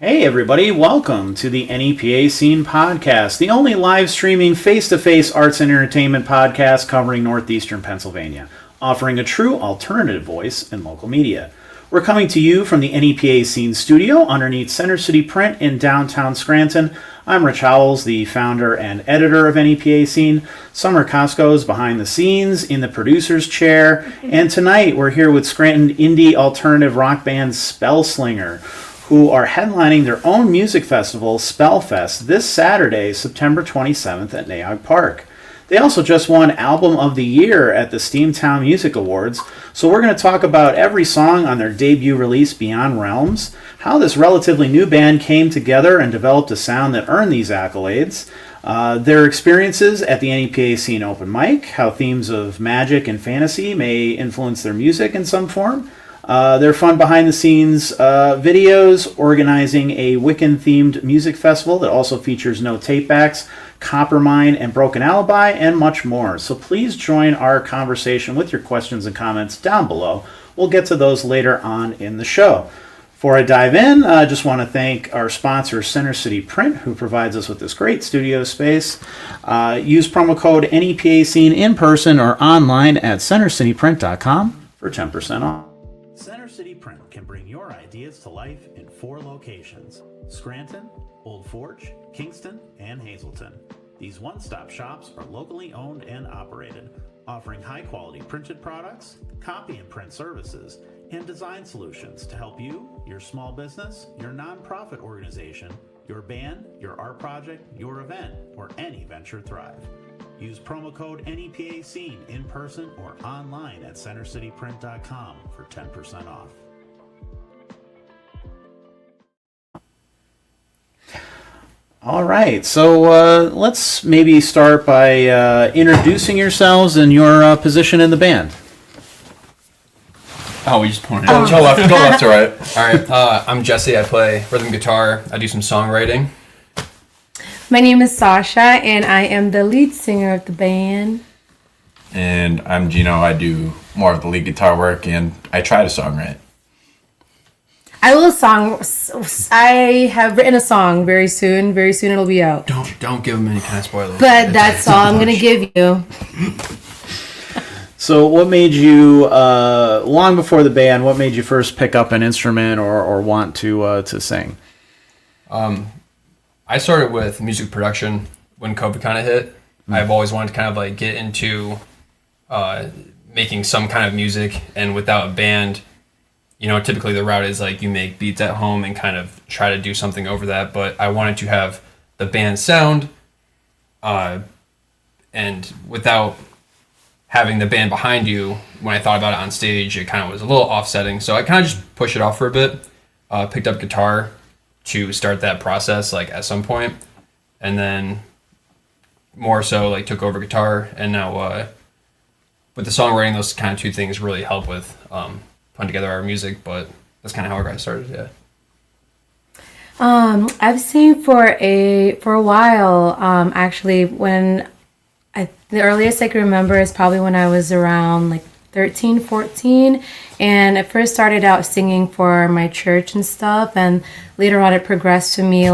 Hey everybody, welcome to the NEPA Scene Podcast, the only live streaming face-to-face arts and entertainment podcast covering northeastern Pennsylvania, offering a true alternative voice in local media. We're coming to you from the NEPA Scene studio underneath Center City Print in downtown Scranton. I'm Rich Howells, the founder and editor of NEPA Scene. Summer Costco is behind the scenes in the producer's chair, and tonight we're here with Scranton indie alternative rock band Spellslinger, who are headlining their own music festival, SpellFest, this Saturday, September 27th at Nay Aug Park. They also just won Album of the Year at the Steamtown Music Awards, so we're going to talk about every song on their debut release, Beyond Realms, how this relatively new band came together and developed a sound that earned these accolades, their experiences at the NEPA Scene Open Mic, how themes of magic and fantasy may influence their music in some form, their fun behind-the-scenes videos, organizing a Wiccan-themed music festival that also features no tapebacks, Coppermine and Broken Alibi, and much more. So please join our conversation with your questions and comments down below. We'll get to those later on in the show. Before I dive in, I just want to thank our sponsor, Center City Print, who provides us with this great studio space. Use promo code NEPA Scene in person or online at centercityprint.com for 10% off. Center City Print can bring your ideas to life in 4 locations: Scranton, Old Forge, Kingston, and Hazleton. These one-stop shops are locally owned and operated, offering high-quality printed products, copy and print services, and design solutions to help you, your small business, your nonprofit organization, your band, your art project, your event, or any venture thrive. Use promo code NEPA Scene in person or online at centercityprint.com for 10% off. All right, so let's maybe start by introducing yourselves and your position in the band. Oh, we just pointed. Go left to right. All right, I'm Jesse. I play rhythm guitar. I do some songwriting. My name is Sasha, and I am the lead singer of the band. And I'm Gino. I do more of the lead guitar work, and I try to songwrite. I have written a song very soon. Very soon it'll be out. Don't give them any kind of spoilers. But that's all I'm going to give you. So what made you, long before the band, what made you first pick up an instrument or want to sing? I started with music production when COVID kind of hit. Mm-hmm. I've always wanted to kind of like get into making some kind of music, and without a band, you know, typically the route is like you make beats at home and kind of try to do something over that. But I wanted to have the band sound, and without having the band behind you, when I thought about it on stage, it kind of was a little offsetting. So I kind of just pushed it off for a bit, picked up guitar to start that process like at some point, and then more so like took over guitar, and now with the songwriting, those kind of 2 things really help with putting together our music. But that's kind of how I got started. Yeah. I've sang for a while. Actually, the earliest I can remember is probably when I was around like 13, 14, and I first started out singing for my church and stuff, and later on it progressed to me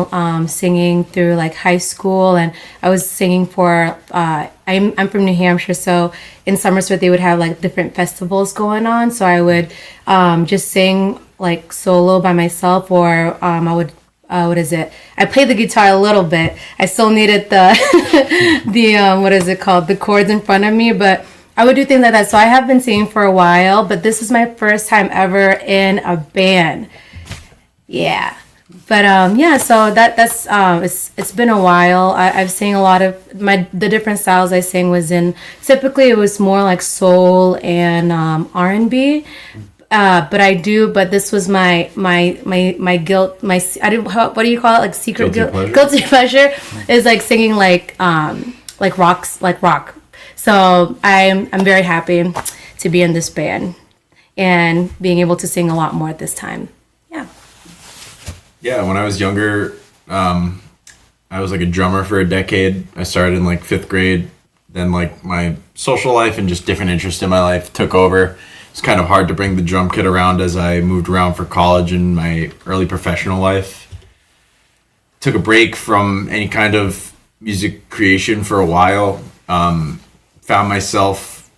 singing through like high school, and I was singing for I'm from New Hampshire, so in Somerset they would have like different festivals going on, so I would just sing like solo by myself, or I would I played the guitar a little bit. I still needed the chords in front of me, but I would do things like that. So I have been singing for a while, but this is my first time ever in a band. Yeah. But so that's it's been a while. I've sang a lot of the different styles I sang was in, typically it was more like soul and R&B. But this was my guilt, what do you call it? Like secret guilty pleasure is like singing like rock. So I'm very happy to be in this band and being able to sing a lot more at this time. Yeah. Yeah, when I was younger, I was like a drummer for a decade. I started in like 5th grade. Then like my social life and just different interests in my life took over. It's kind of hard to bring the drum kit around as I moved around for college and my early professional life. took a break from any kind of music creation for a while. Found myself,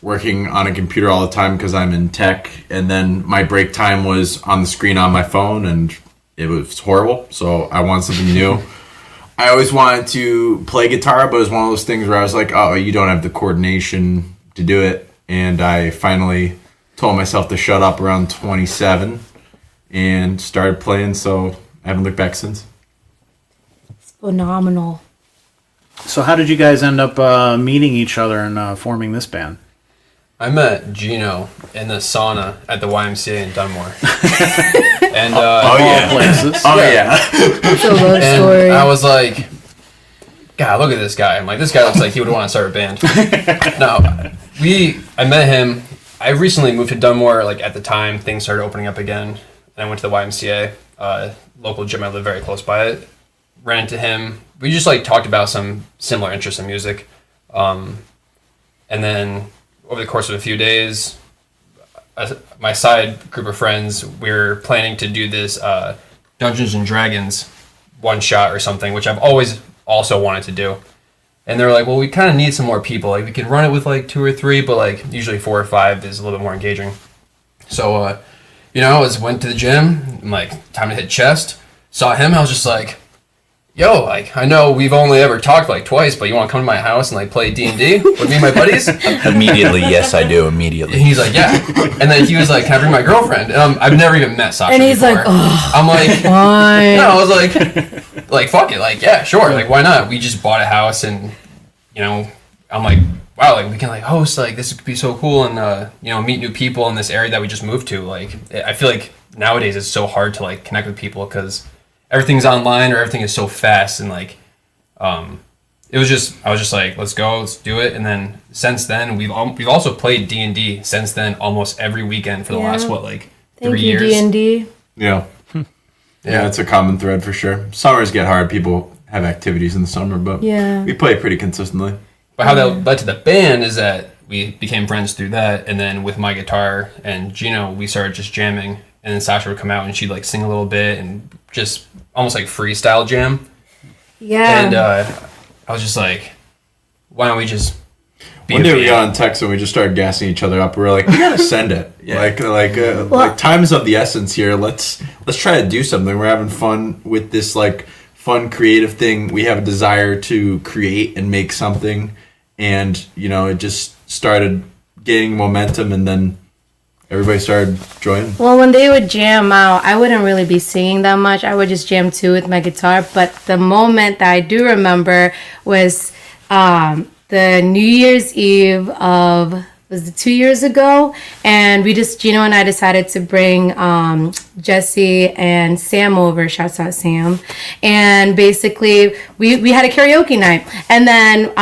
working on a computer all the time because I'm in tech. And then my break time was on the screen on my phone, and it was horrible. So I wanted something new. I always wanted to play guitar, but it was one of those things where I was like, oh, you don't have the coordination to do it. And I finally told myself to shut up around 27 and started playing. So I haven't looked back since. It's phenomenal. So how did you guys end up meeting each other and forming this band? I met Gino in the sauna at the YMCA in Dunmore. And Places. It's a love and story. I was like, God, look at this guy. I'm like, this guy looks like he would want to start a band. I met him. I recently moved to Dunmore, like at the time things started opening up again. And I went to the YMCA, local gym. I live very close by it. Ran into him. We just like talked about some similar interests in music. And then over the course of a few days, my side group of friends, we were planning to do this Dungeons and Dragons one shot or something, which I've always also wanted to do. And they're like, well, we kind of need some more people. Like, we could run it with like 2 or 3, but like usually 4 or 5 is a little bit more engaging. So, I went to the gym. I'm like, time to hit chest. Saw him. I was just like, yo, like, I know we've only ever talked like twice, but you want to come to my house and like play D&D with me and my buddies? Immediately, yes, I do. Immediately. And he's like, yeah. And then he was like, can I bring my girlfriend? And I've never even met Sasha And he's before. like, oh, I'm like, fine. no, I was like, fuck it. Like, yeah, sure. Like, why not? We just bought a house and, I'm like, wow, like, we can like host, like, this could be so cool and, meet new people in this area that we just moved to. Like, I feel like nowadays it's so hard to like connect with people because everything's online or everything is so fast and like, I was just like, let's go, let's do it. And then since then, we've also played D&D since then almost every weekend for the last, 3 years? D&D. Yeah. Yeah, it's a common thread for sure. Summers get hard. People have activities in the summer, but we play pretty consistently. But how that led to the band is that we became friends through that. And then with my guitar and Gino, we started just jamming. And then Sasha would come out and she'd like sing a little bit and just almost like freestyle jam. Yeah. And I was just like, why don't we just be One a day we band? got on text and we just started gassing each other up. We were like, we gotta send it. Like time is of the essence here. Let's try to do something. We're having fun with this like fun creative thing. We have a desire to create and make something, and it just started gaining momentum, and then everybody started joining. Well, when they would jam out, I wouldn't really be singing that much. I would just jam too with my guitar. But the moment that I do remember was the New Year's Eve of, was it 2 years ago? And Gino and I decided to bring Jesse and Sam over. Shouts out Sam. And basically, we had a karaoke night. And then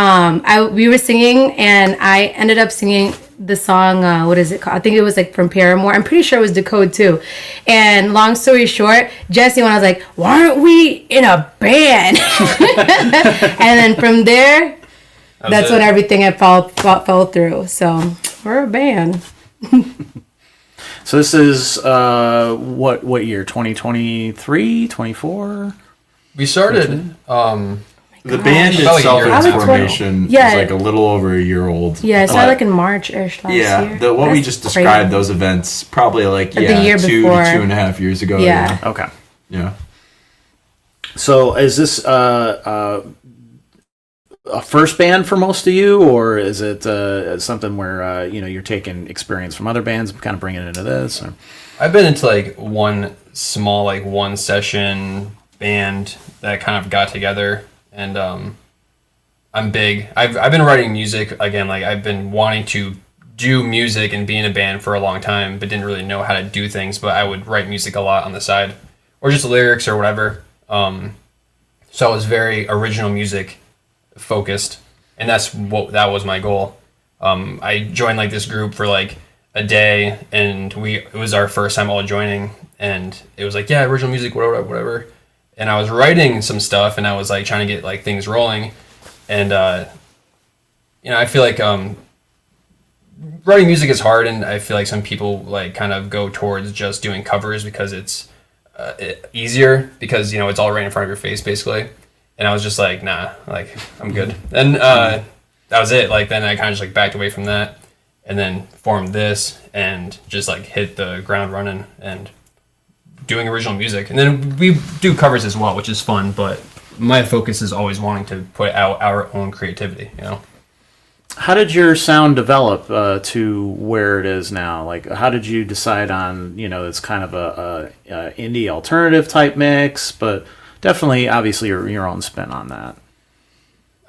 we were singing, and I ended up singing the song, what is it called? I think it was like from Paramore. I'm pretty sure it was Decode too. And long story short, Jesse, when I was like, why aren't we in a band? And then from there, that's when everything had fell through. So we're a band. So this is what year? 2023, 24? We started The band About a itself, year its now. formation, is Yeah. like a little over a year old. Yeah, it started But, like in March-ish last year. what we That's just crazy. described, those events, probably like the year 2 before. to 2.5 years ago. Yeah. Okay. Yeah. So is this a first band for most of you, or is it something where you're taking experience from other bands and kind of bringing it into this? Or? I've been into like one small like one session band that kind of got together, and I'm big. I've been writing music again. Like I've been wanting to do music and be in a band for a long time, but didn't really know how to do things. But I would write music a lot on the side, or just lyrics or whatever. So I was very original music focused, and that was my goal. I joined like this group for like a day, and it was our first time all joining, and it was like, yeah, original music, whatever. And I was writing some stuff, and I was like trying to get like things rolling, and I feel like writing music is hard, and I feel like some people like kind of go towards just doing covers because it's easier because it's all right in front of your face basically. And I was just like, nah, like I'm good. And that was it. Like then I kind of just like backed away from that, and then formed this and just like hit the ground running and doing original music. And then we do covers as well, which is fun. But my focus is always wanting to put out our own creativity. How did your sound develop to where it is now? Like, how did you decide on, it's kind of a indie alternative type mix, but definitely, obviously, your own spin on that?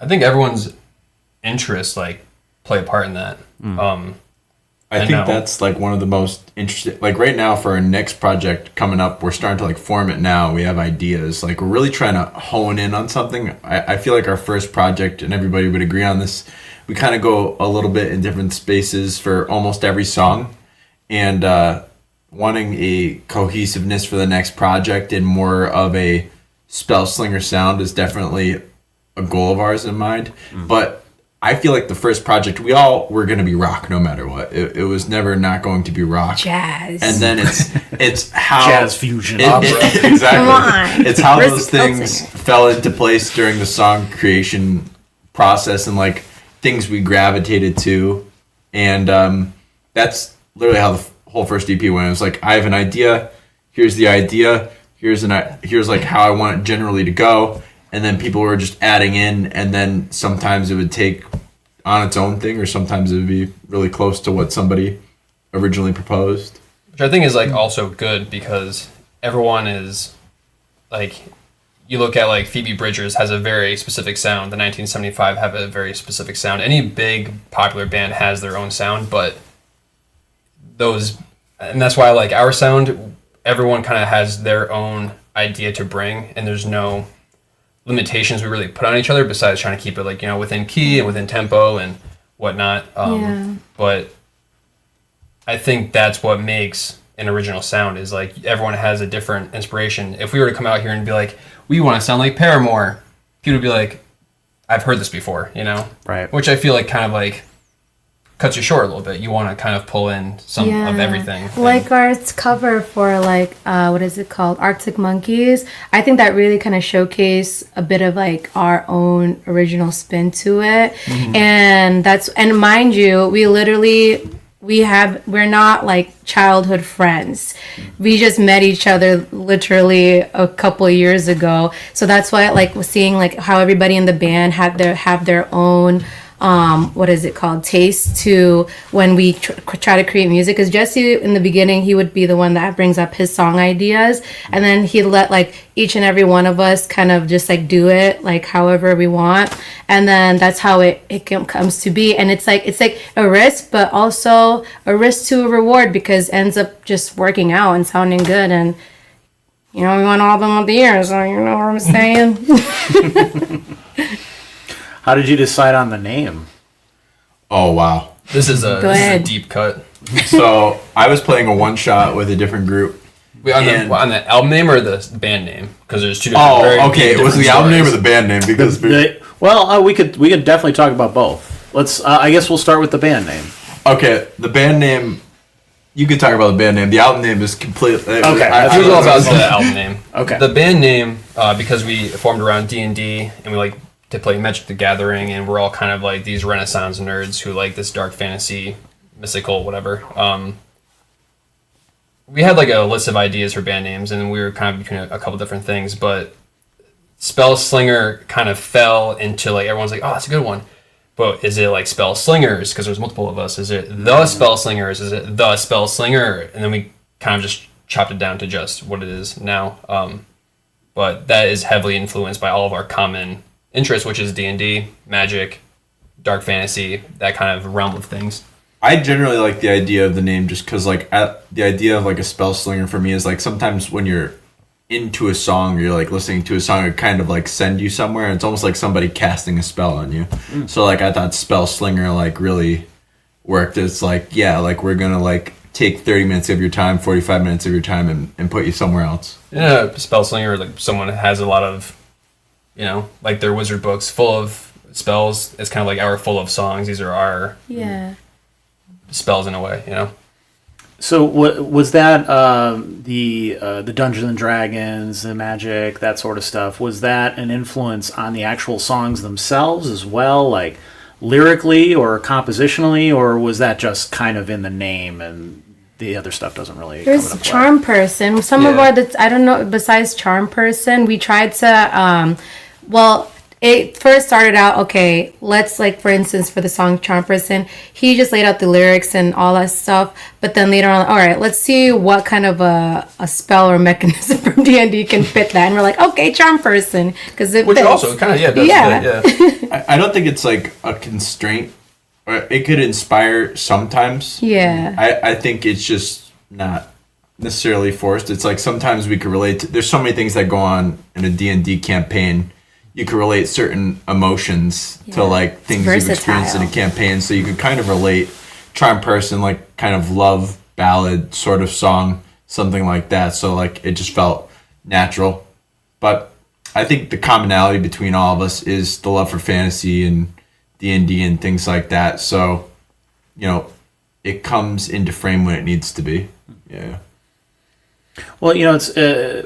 I think everyone's interests like play a part in that. I think that's like one of the most interesting. Like right now, for our next project coming up, we're starting to like form it now. We have ideas. Like we're really trying to hone in on something. I feel like our first project, and everybody would agree on this, we kind of go a little bit in different spaces for almost every song, and wanting a cohesiveness for the next project and more of a Spellslinger sound is definitely a goal of ours in mind. But I feel like the first project, we all were going to be rock no matter what. It was never not going to be rock. Jazz. And then it's how... Jazz fusion. Exactly. Come on. It's how Where's those the things fell into place during the song creation process and like things we gravitated to. And that's literally how the whole first EP went. It was like, I have an idea. Here's the idea. Here's like how I want it generally to go. And then people were just adding in, and then sometimes it would take on its own thing, or sometimes it would be really close to what somebody originally proposed. Which I think is like also good because everyone is like, you look at like Phoebe Bridgers has a very specific sound. The 1975 have a very specific sound. Any big popular band has their own sound, but and that's why like our sound, everyone kind of has their own idea to bring, and there's no limitations we really put on each other besides trying to keep it like within key and within tempo and whatnot. But I think that's what makes an original sound is like everyone has a different inspiration. If we were to come out here and be like, we want to sound like Paramore, people would be like, I've heard this before, Right. Which I feel like kind of like cuts you short a little bit. You want to kind of pull in some of everything. Like our cover for like what is it called, Arctic Monkeys. I think that really kind of showcased a bit of like our own original spin to it. And mind you, we're not like childhood friends. We just met each other literally a couple of years ago. So that's why like seeing like how everybody in the band have their own what is it called, taste to when we try to create music. Because Jesse in the beginning, he would be the one that brings up his song ideas, and then he'd let like each and every one of us kind of just like do it like however we want, and then that's how it comes to be. And it's like a risk, but also a risk to a reward, because it ends up just working out and sounding good. And we want album of the year, so you know what I'm saying. How did you decide on the name? Oh, wow. This is a deep cut. So I was playing a one-shot with a different group. Wait, on the album name or the band name? Because there's two different. Okay. Was it the album name or the band name? Because we could definitely talk about both. Let's. I guess we'll start with the band name. Okay, the band name. You could talk about the band name. The album name is completely. Okay, I was all about the album name. Okay. The band name, because we formed around D&D and we like to play Magic the Gathering, and we're all kind of like these Renaissance nerds who like this dark fantasy, mystical, whatever. We had like a list of ideas for band names, and we were kind of between a couple different things, but Spellslinger kind of fell into like, everyone's like, oh, that's a good one. But is it like Spellslingers? Because there's multiple of us. Is it the Spellslingers? Is it the Spellslinger? And then we kind of just chopped it down to just what it is now. But that is heavily influenced by all of our common interests, which is D&D, magic, dark fantasy, that kind of realm of things. I generally like the idea of the name just because, like, the idea of, like, a Spellslinger for me is, like, sometimes when you're into a song or you're, like, listening to a song, it kind of, like, send you somewhere. And it's almost like somebody casting a spell on you. So, like, I thought Spellslinger, like, really worked. It's like, yeah, like, we're going to, like, take 30 minutes of your time, 45 minutes of your time and put you somewhere else. Yeah, Spellslinger, like, someone has a lot of, like their wizard books full of spells. It's kind of like our full of songs. These are our spells in a way, So was that the Dungeons and Dragons, the magic, that sort of stuff? Was that an influence on the actual songs themselves as well, like lyrically or compositionally, or was that just kind of in the name and the other stuff doesn't really come into There's play? Charm Person. Some of our, I don't know, besides Charm Person, we tried to, it first started out, okay, let's, like, for instance, for the song Charm Person, he just laid out the lyrics and all that stuff, but then later on, all right, let's see what kind of a spell or mechanism from D&D can fit that. And we're like, okay, Charm Person, because it Which fits. also kind of, does Yeah. fit, yeah. I don't think it's like a constraint. It could inspire sometimes. Yeah. I think it's just not necessarily forced. It's like sometimes we could relate to, there's so many things that go on in a D&D campaign. You could relate certain emotions to like things you've experienced in a campaign. So you could kind of relate Charm Person, like kind of love ballad sort of song, something like that. So like it just felt natural. But I think the commonality between all of us is the love for fantasy and D&D and things like that. So, you know, it comes into frame when it needs to be. Yeah. Well, you know, it's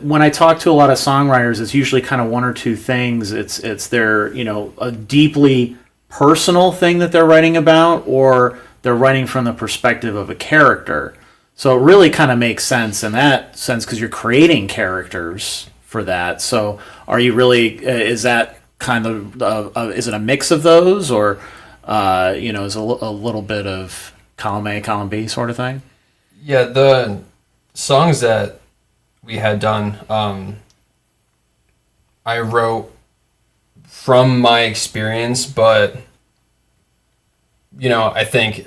when I talk to a lot of songwriters, it's usually kind of one or two things. It's their, you know, a deeply personal thing that they're writing about, or they're writing from the perspective of a character. So it really kind of makes sense in that sense because you're creating characters for that. So are you really, is that kind of, is it a mix of those, or, you know, is a little bit of column A, column B sort of thing? Yeah, the songs that we had done, I wrote from my experience, but, you know, I think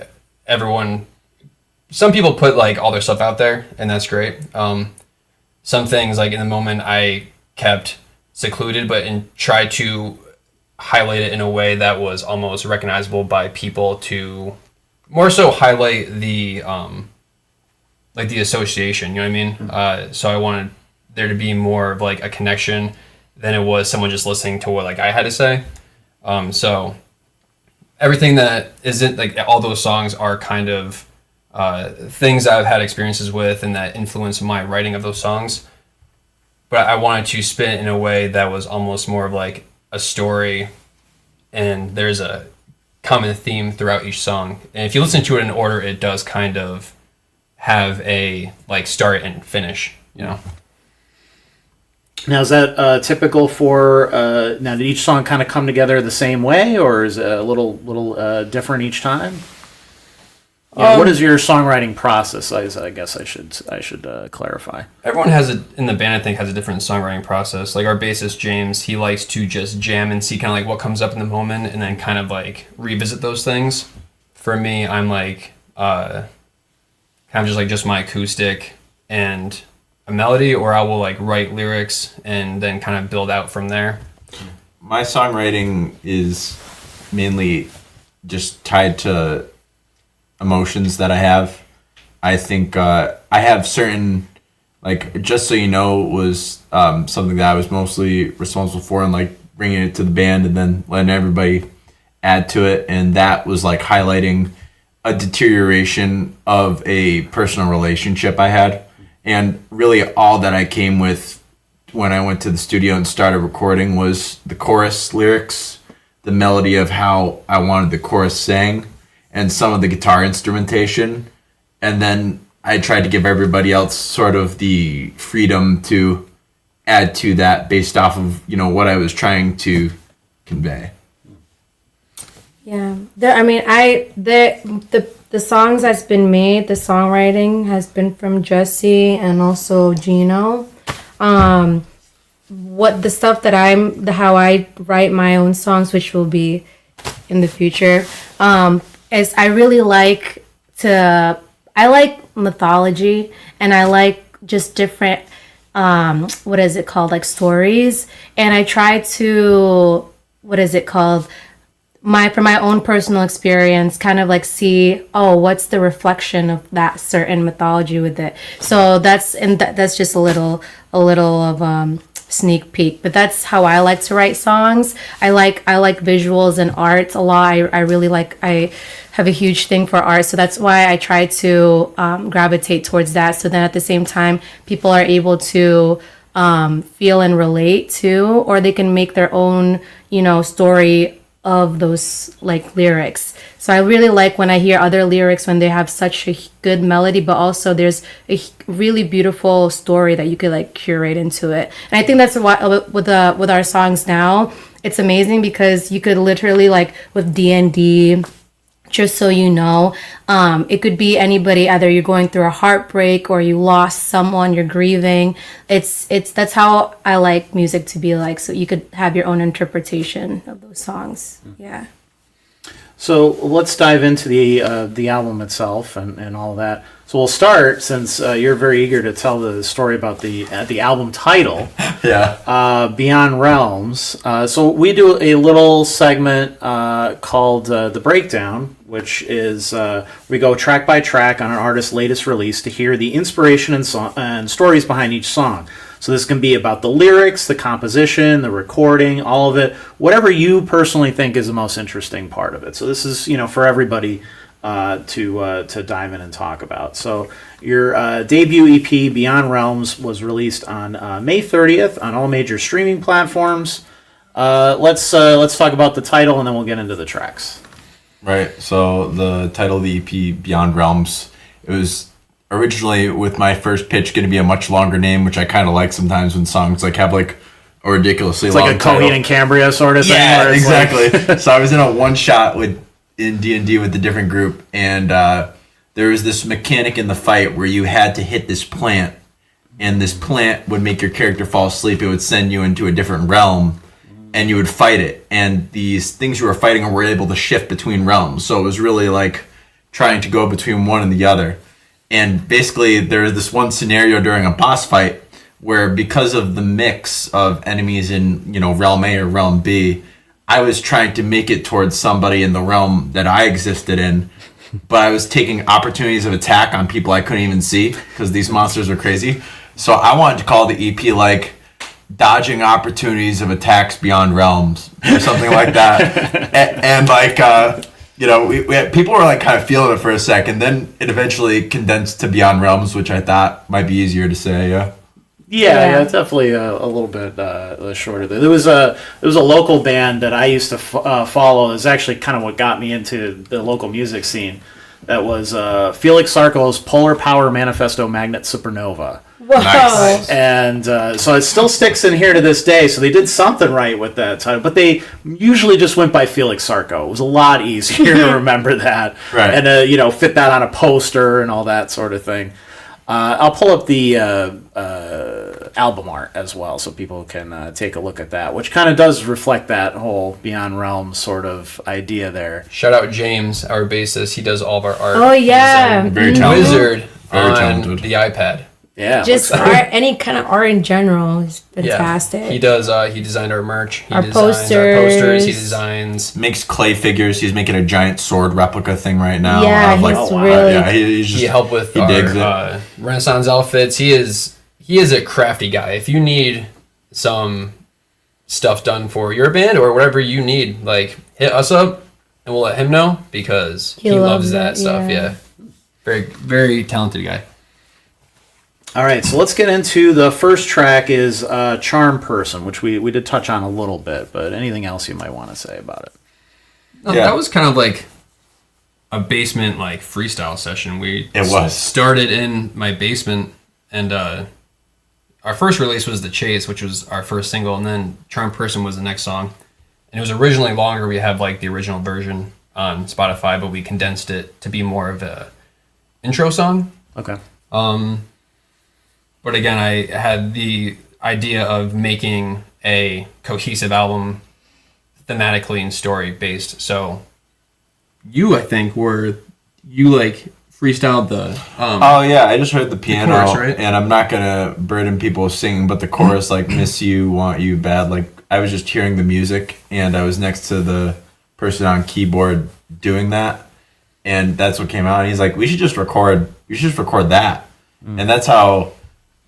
some people put like all their stuff out there, and that's great. Some things, like in the moment, I kept secluded, but tried to highlight it in a way that was almost recognizable by people, to more so highlight the like the association, you know what I mean? So I wanted there to be more of like a connection than it was someone just listening to what like I had to say. So everything that isn't like, all those songs are kind of things I've had experiences with and that influenced my writing of those songs. But I wanted to spin it in a way that was almost more of like a story, and there's a common theme throughout each song. And if you listen to it in order, it does kind of have a like start and finish, you know. Now, is that typical for, now did each song kind of come together the same way, or is it a little different each time? What is your songwriting process? I guess I should clarify. Everyone in the band, I think, has a different songwriting process. Like our bassist, James, he likes to just jam and see kind of like what comes up in the moment and then kind of like revisit those things. For me, I'm like, kind of just my acoustic and a melody, or I will like write lyrics and then kind of build out from there. My songwriting is mainly just tied to emotions that I have. I think I have certain, like, Just So You Know was something that I was mostly responsible for, and like bringing it to the band and then letting everybody add to it, and that was like highlighting a deterioration of a personal relationship I had. And really all that I came with when I went to the studio and started recording was the chorus lyrics, the melody of how I wanted the chorus sang, and some of the guitar instrumentation. And then I tried to give everybody else sort of the freedom to add to that based off of, you know, what I was trying to convey. Yeah, the songs that's been made, the songwriting has been from Jesse and also Gino. What the stuff that how I write my own songs, which will be in the future, is I really like mythology, and I like just different what is it called, like stories, and I try to from my own personal experience, kind of like see, what's the reflection of that certain mythology with it. So that's just a little of sneak peek. But that's how I like to write songs. I like visuals and art a lot. I really like. I have a huge thing for art. So that's why I try to gravitate towards that. So then at the same time, people are able to feel and relate to, or they can make their own, story of those like lyrics. So I really like when I hear other lyrics when they have such a good melody, but also there's a really beautiful story that you could like curate into it. And I think that's why with our songs now, it's amazing because you could literally like with D&D, just so you know, it could be anybody. Either you're going through a heartbreak or you lost someone, you're grieving. That's how I like music to be like. So you could have your own interpretation of those songs. Yeah. So let's dive into the album itself and all of that. So we'll start, since you're very eager to tell the story about the album title. Yeah. Beyond Realms. So we do a little segment called The Breakdown, which is we go track by track on an artist's latest release to hear the inspiration and stories behind each song. So this can be about the lyrics, the composition, the recording, all of it, whatever you personally think is the most interesting part of it. So this is, for everybody to dive in and talk about. So your debut EP, Beyond Realms, was released on May 30th on all major streaming platforms. Let's talk about the title, and then we'll get into the tracks. Right. So the title of the EP, Beyond Realms, it was originally, with my first pitch, going to be a much longer name, which I kind of like sometimes when songs like have like a ridiculously long like a Coheed and Cambria sort of thing. Yeah, exactly. So I was in a one shot in D&D with a different group, and there was this mechanic in the fight where you had to hit this plant, and this plant would make your character fall asleep. It would send you into a different realm, and you would fight it. And these things you were fighting were able to shift between realms. So it was really like trying to go between one and the other. And basically, there's this one scenario during a boss fight where, because of the mix of enemies in, realm A or realm B, I was trying to make it towards somebody in the realm that I existed in, but I was taking opportunities of attack on people I couldn't even see because these monsters are crazy. So I wanted to call the EP like Dodging Opportunities of Attacks Beyond Realms or something like that. and like, we had, people were like kind of feeling it for a second. Then it eventually condensed to Beyond Realms, which I thought might be easier to say. Yeah, it's definitely a little bit shorter. There was a local band that I used to follow. It's actually kind of what got me into the local music scene. That was Felix Sarko's Polar Power Manifesto Magnet Supernova. Whoa. Nice. And so it still sticks in here to this day. So they did something right with that title, but they usually just went by Felix Sarko. It was a lot easier to remember that, right? And fit that on a poster and all that sort of thing. I'll pull up the album art as well, so people can take a look at that, which kind of does reflect that whole Beyond Realms sort of idea there. Shout out James, our bassist. He does all of our art. Oh yeah, He's a Very talented. wizard Very on talented. the iPad. Yeah, just art, any kind of art in general is fantastic. Yeah. He does. He designed our merch. He Our designs our posters. He posters. designs. Makes clay figures. He's making a giant sword replica thing right now. Yeah, of, like, he's really- yeah, he's just, He helped with he our digs it. Renaissance outfits. He is a crafty guy. If you need some stuff done for your band or whatever you need, like, hit us up and we'll let him know because he loves that it, stuff. Yeah. Very, very talented guy. All right, so let's get into the first track is Charm Person, which we did touch on a little bit, but anything else you might want to say about it? No, Yeah. That was kind of like a basement like freestyle session. It was. Started in my basement, and our first release was The Chase, which was our first single, and then Charm Person was the next song. And it was originally longer. We have like the original version on Spotify, but we condensed it to be more of a intro song. Okay. But again, I had the idea of making a cohesive album thematically and story based. So you, I think, like freestyled the Oh yeah, I just heard the piano, chorus, right? And I'm not gonna burden people with singing, but the chorus, like "Miss You, Want You Bad," like I was just hearing the music, and I was next to the person on keyboard doing that, and that's what came out. And he's like, "We should just record that," and that's how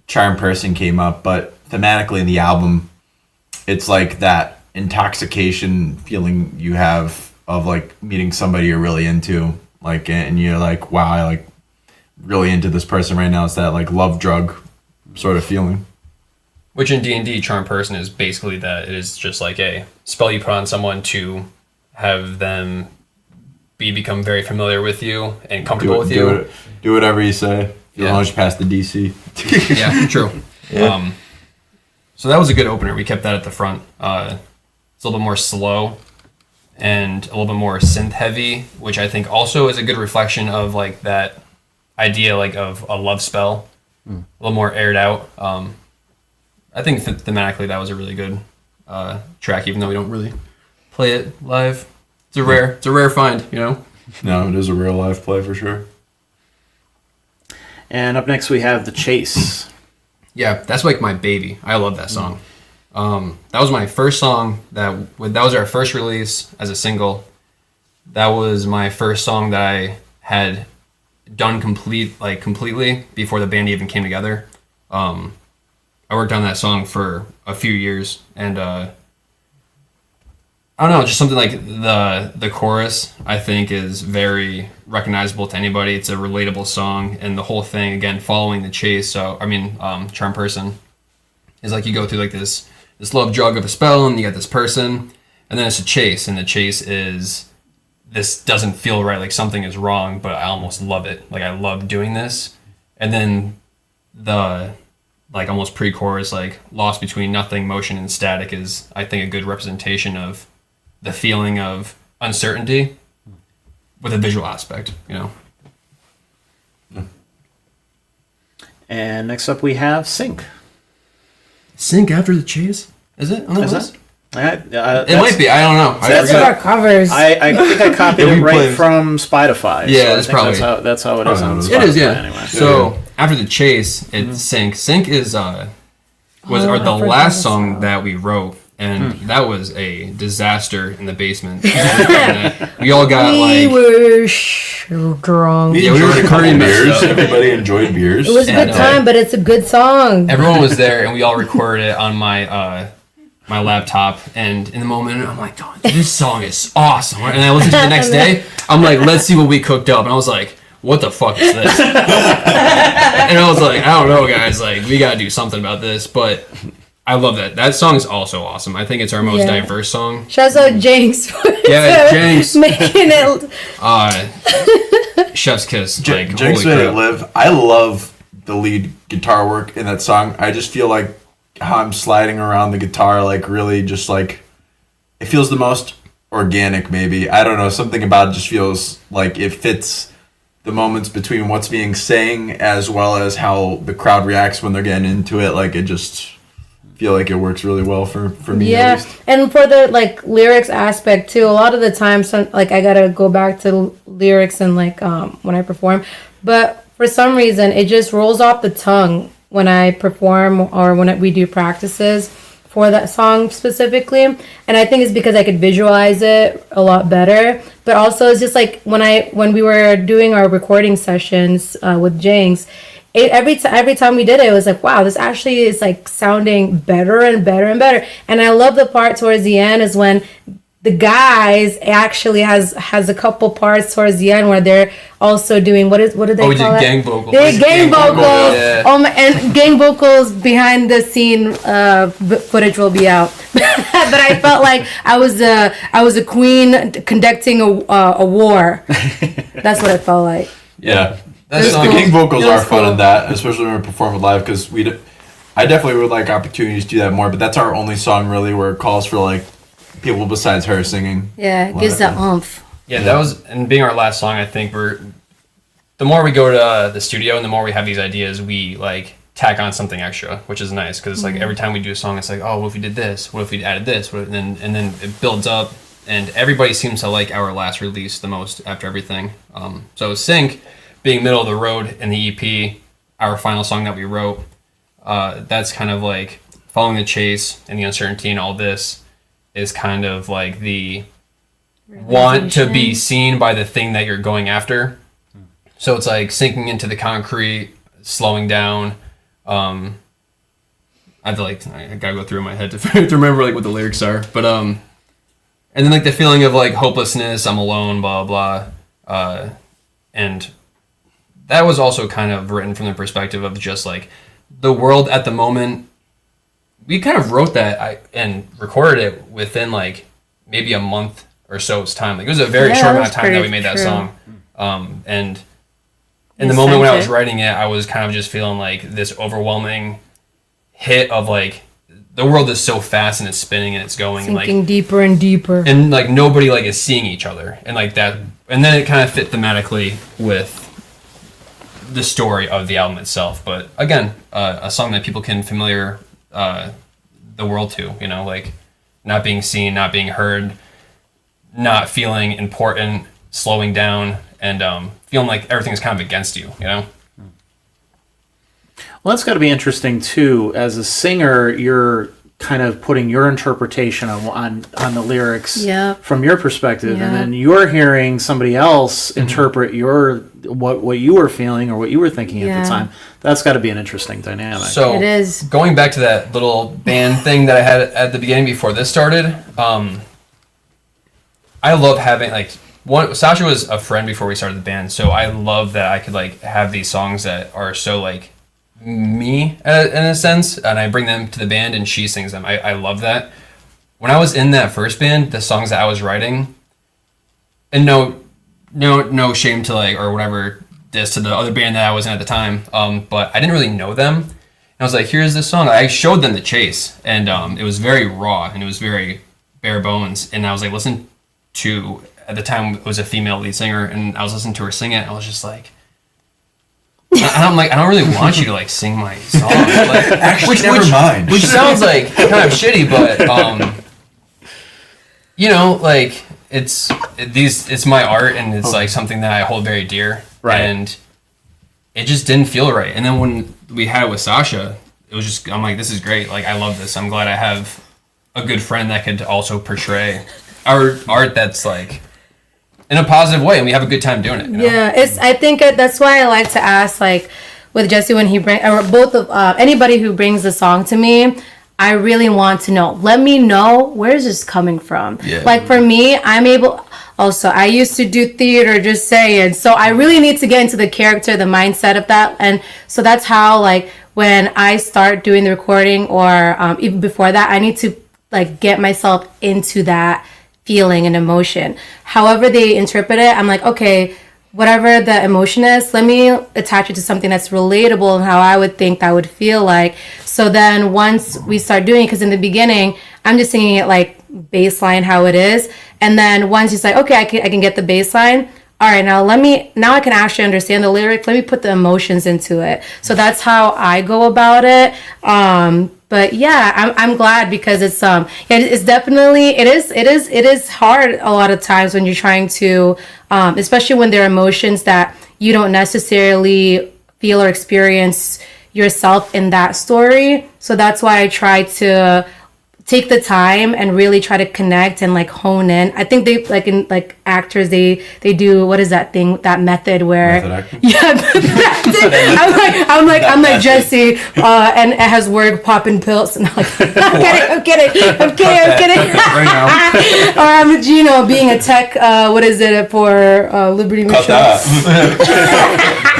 Charm Person came up. But thematically in the album, it's like that intoxication feeling you have of like meeting somebody you're really into, like, and you're like, wow, I like really into this person right now. It's that like love drug sort of feeling. Which in D&D, charm person is basically that. It is just like a spell you put on someone to have them become very familiar with you and comfortable with you. Do whatever you say. As long as you pass the DC. Yeah, true. Yeah. So that was a good opener. We kept that at the front. It's a little bit more slow and a little bit more synth heavy, which I think also is a good reflection of like that idea like of a love spell. A little more aired out. I think thematically that was a really good track, even though we don't really play it live. It's a rare find, you know? No, it is a real live play for sure. And up next we have The Chase. Yeah, that's like my baby. I love that song. That was my first song that was our first release as a single. That was my first song that I had done completely before the band even came together. I worked on that song for a few years, and I don't know, just something like the chorus I think is very recognizable to anybody. It's a relatable song, and the whole thing again following the chase. So charm person is like you go through like this love drug of a spell, and you get this person, and then it's a chase, and the chase is this doesn't feel right, like something is wrong, but I almost love it. Like I love doing this, and then the like almost pre-chorus, like lost between nothing, motion, and static is, I think, a good representation of the feeling of uncertainty with a visual aspect, you know. And next up we have Sync. Sync after the chase? Is it? Is that? It might be. I don't know. That's our covers. I think I copied it right from Spotify. Yeah, so that's probably that's how it is on Spotify. It is, yeah. Anyway. So after the chase, it's Sync. Sync is the last song that we wrote, and that was a disaster in the basement. We all got we were drunk. Yeah, we were recording beers. Everybody enjoyed beers. It was a good time, but it's a good song. Everyone was there, and we all recorded it on my my laptop. And in the moment, I'm like, oh, this song is awesome. And I listened to it the next day. I'm like, let's see what we cooked up. And I was like, what the fuck is this? And I was like, I don't know, guys. Like, we gotta do something about this. But I love that. That song is also awesome. I think it's our most diverse song. Shouts out Jenks. Yeah, Jenks. Making it. Chef's kiss. Like, Jenks made it live. I love the lead guitar work in that song. I just feel like how I'm sliding around the guitar, like really just like, it feels the most organic maybe. I don't know, something about it just feels like it fits the moments between what's being sang as well as how the crowd reacts when they're getting into it. Like it just feel like it works really well for me. Yeah, and for the like lyrics aspect too, a lot of the time like I gotta go back to lyrics and like when I perform, but for some reason it just rolls off the tongue when I perform or when we do practices for that song specifically. And I think it's because I could visualize it a lot better, but also it's just like when we were doing our recording sessions with Jenks, every time we did it was like, wow, this actually is like sounding better and better and better. And I love the part towards the end is when the guys actually has a couple parts towards the end where they're also doing what do they call it? Gang vocals. They're gang vocals. Yeah. And gang vocals behind the scene footage will be out. But I felt like I was a queen conducting a war. That's what it felt like. Yeah. The gang vocals are fun in that, especially when we perform it live, because I definitely would like opportunities to do that more, but that's our only song really where it calls for like people besides her singing. Yeah, it gives that oomph. Yeah, that was, and being our last song, I think the more we go to the studio and the more we have these ideas, we like tack on something extra, which is nice because it's like every time we do a song, it's like, oh, what if we did this? What if we added this? And then it builds up, and everybody seems to like our last release the most after everything. So Sync being middle of the road in the EP, our final song that we wrote, that's kind of like following the chase and the uncertainty and all this is kind of like the want to be seen by the thing that you're going after. So it's like sinking into the concrete, slowing down. I gotta go through in my head to remember like what the lyrics are. But and And then like the feeling of like hopelessness, I'm alone, blah blah, and that was also kind of written from the perspective of just like the world at the moment. We kind of wrote that and recorded it within like maybe a month or so's time. Like it was a very short amount of time that we made that song. And in the moment when I was writing it, I was kind of just feeling like this overwhelming hit of like the world is so fast and it's spinning and it's going sinking and like deeper and deeper, and like nobody like is seeing each other and like that. And then it kind of fit thematically with the story of the album itself. But again, a song that people can familiar the world to, you know, like not being seen, not being heard, not feeling important, slowing down, and feeling like everything's kind of against you, you know? Well, that's got to be interesting, too. As a singer, you're kind of putting your interpretation on the lyrics from your perspective, and then you're hearing somebody else interpret what you were feeling or what you were thinking at the time. That's got to be an interesting dynamic. So it is. Going back to that little band thing that I had at the beginning before this started, I love having like Sasha was a friend before we started the band, so I love that I could like have these songs that are so like me in a sense, and I bring them to the band and she sings them. I love that. When I was in that first band, the songs that I was writing, and no shame to like or whatever this to the other band that I was in at the time, but I didn't really know them. And I was like, here's this song. I showed them the Chase, and it was very raw and it was very bare bones. And I was like, listen to, at the time it was a female lead singer, and I was listening to her sing it, and I was just like, I'm like, I don't really want you to like sing my song. Like, Actually, never mind. Which sounds like kind of shitty, but you know, like it's my art, and it's like something that I hold very dear. Right. And it just didn't feel right. And then when we had it with Sasha, it was just, I'm like, this is great. Like, I love this. I'm glad I have a good friend that could also portray our art that's like in a positive way, and we have a good time doing it. You know? Yeah, I think that's why I like to ask, like, with Jesse when he brings, or both of anybody who brings a song to me, I really want to know. Let me know, where is this coming from? Yeah. Like for me, I'm able. Also, I used to do theater, just saying. So I really need to get into the character, the mindset of that, and so that's how, like, when I start doing the recording, or even before that, I need to like get myself into that feeling and emotion. However they interpret it, I'm like, okay, whatever the emotion is, let me attach it to something that's relatable and how I would think that would feel like. So then once we start doing it, because in the beginning, I'm just singing it like bass line how it is. And then once it's like, okay, I can get the bass line. All right, now I can actually understand the lyric. Let me put the emotions into it. So that's how I go about it. But yeah, I'm glad, because it's definitely, it is hard a lot of times when you're trying to, especially when there are emotions that you don't necessarily feel or experience yourself in that story. So that's why I try to take the time and really try to connect and like hone in. I think they like in like actors they do, what is that thing, that method where I'm like Jesse and it has word popping pills, and I'm like I'm kidding Right now. or I'm Gino being a tech what is it for Liberty Mission.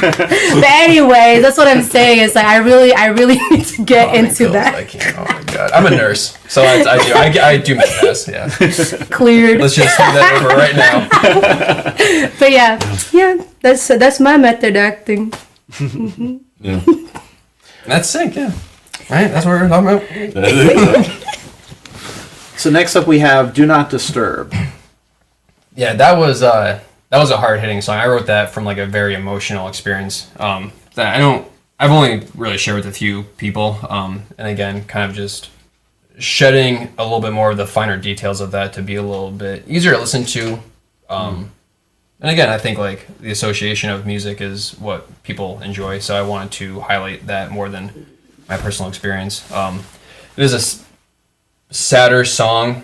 But anyway, that's what I'm saying. It's like I really need to get into that. I can't. Oh my god, I'm a nurse, so I do my best. Yeah, Cleared. let's just do that over right now. But yeah, that's my method acting. Yeah. That's sick. Yeah, right. That's what we're talking about. So next up we have Do Not Disturb. Yeah, that was a hard hitting song. I wrote that from like a very emotional experience. That I've only really shared with a few people. And again, kind of just shedding a little bit more of the finer details of that to be a little bit easier to listen to. And again, I think like the association of music is what people enjoy. So I wanted to highlight that more than my personal experience. It is a sadder song,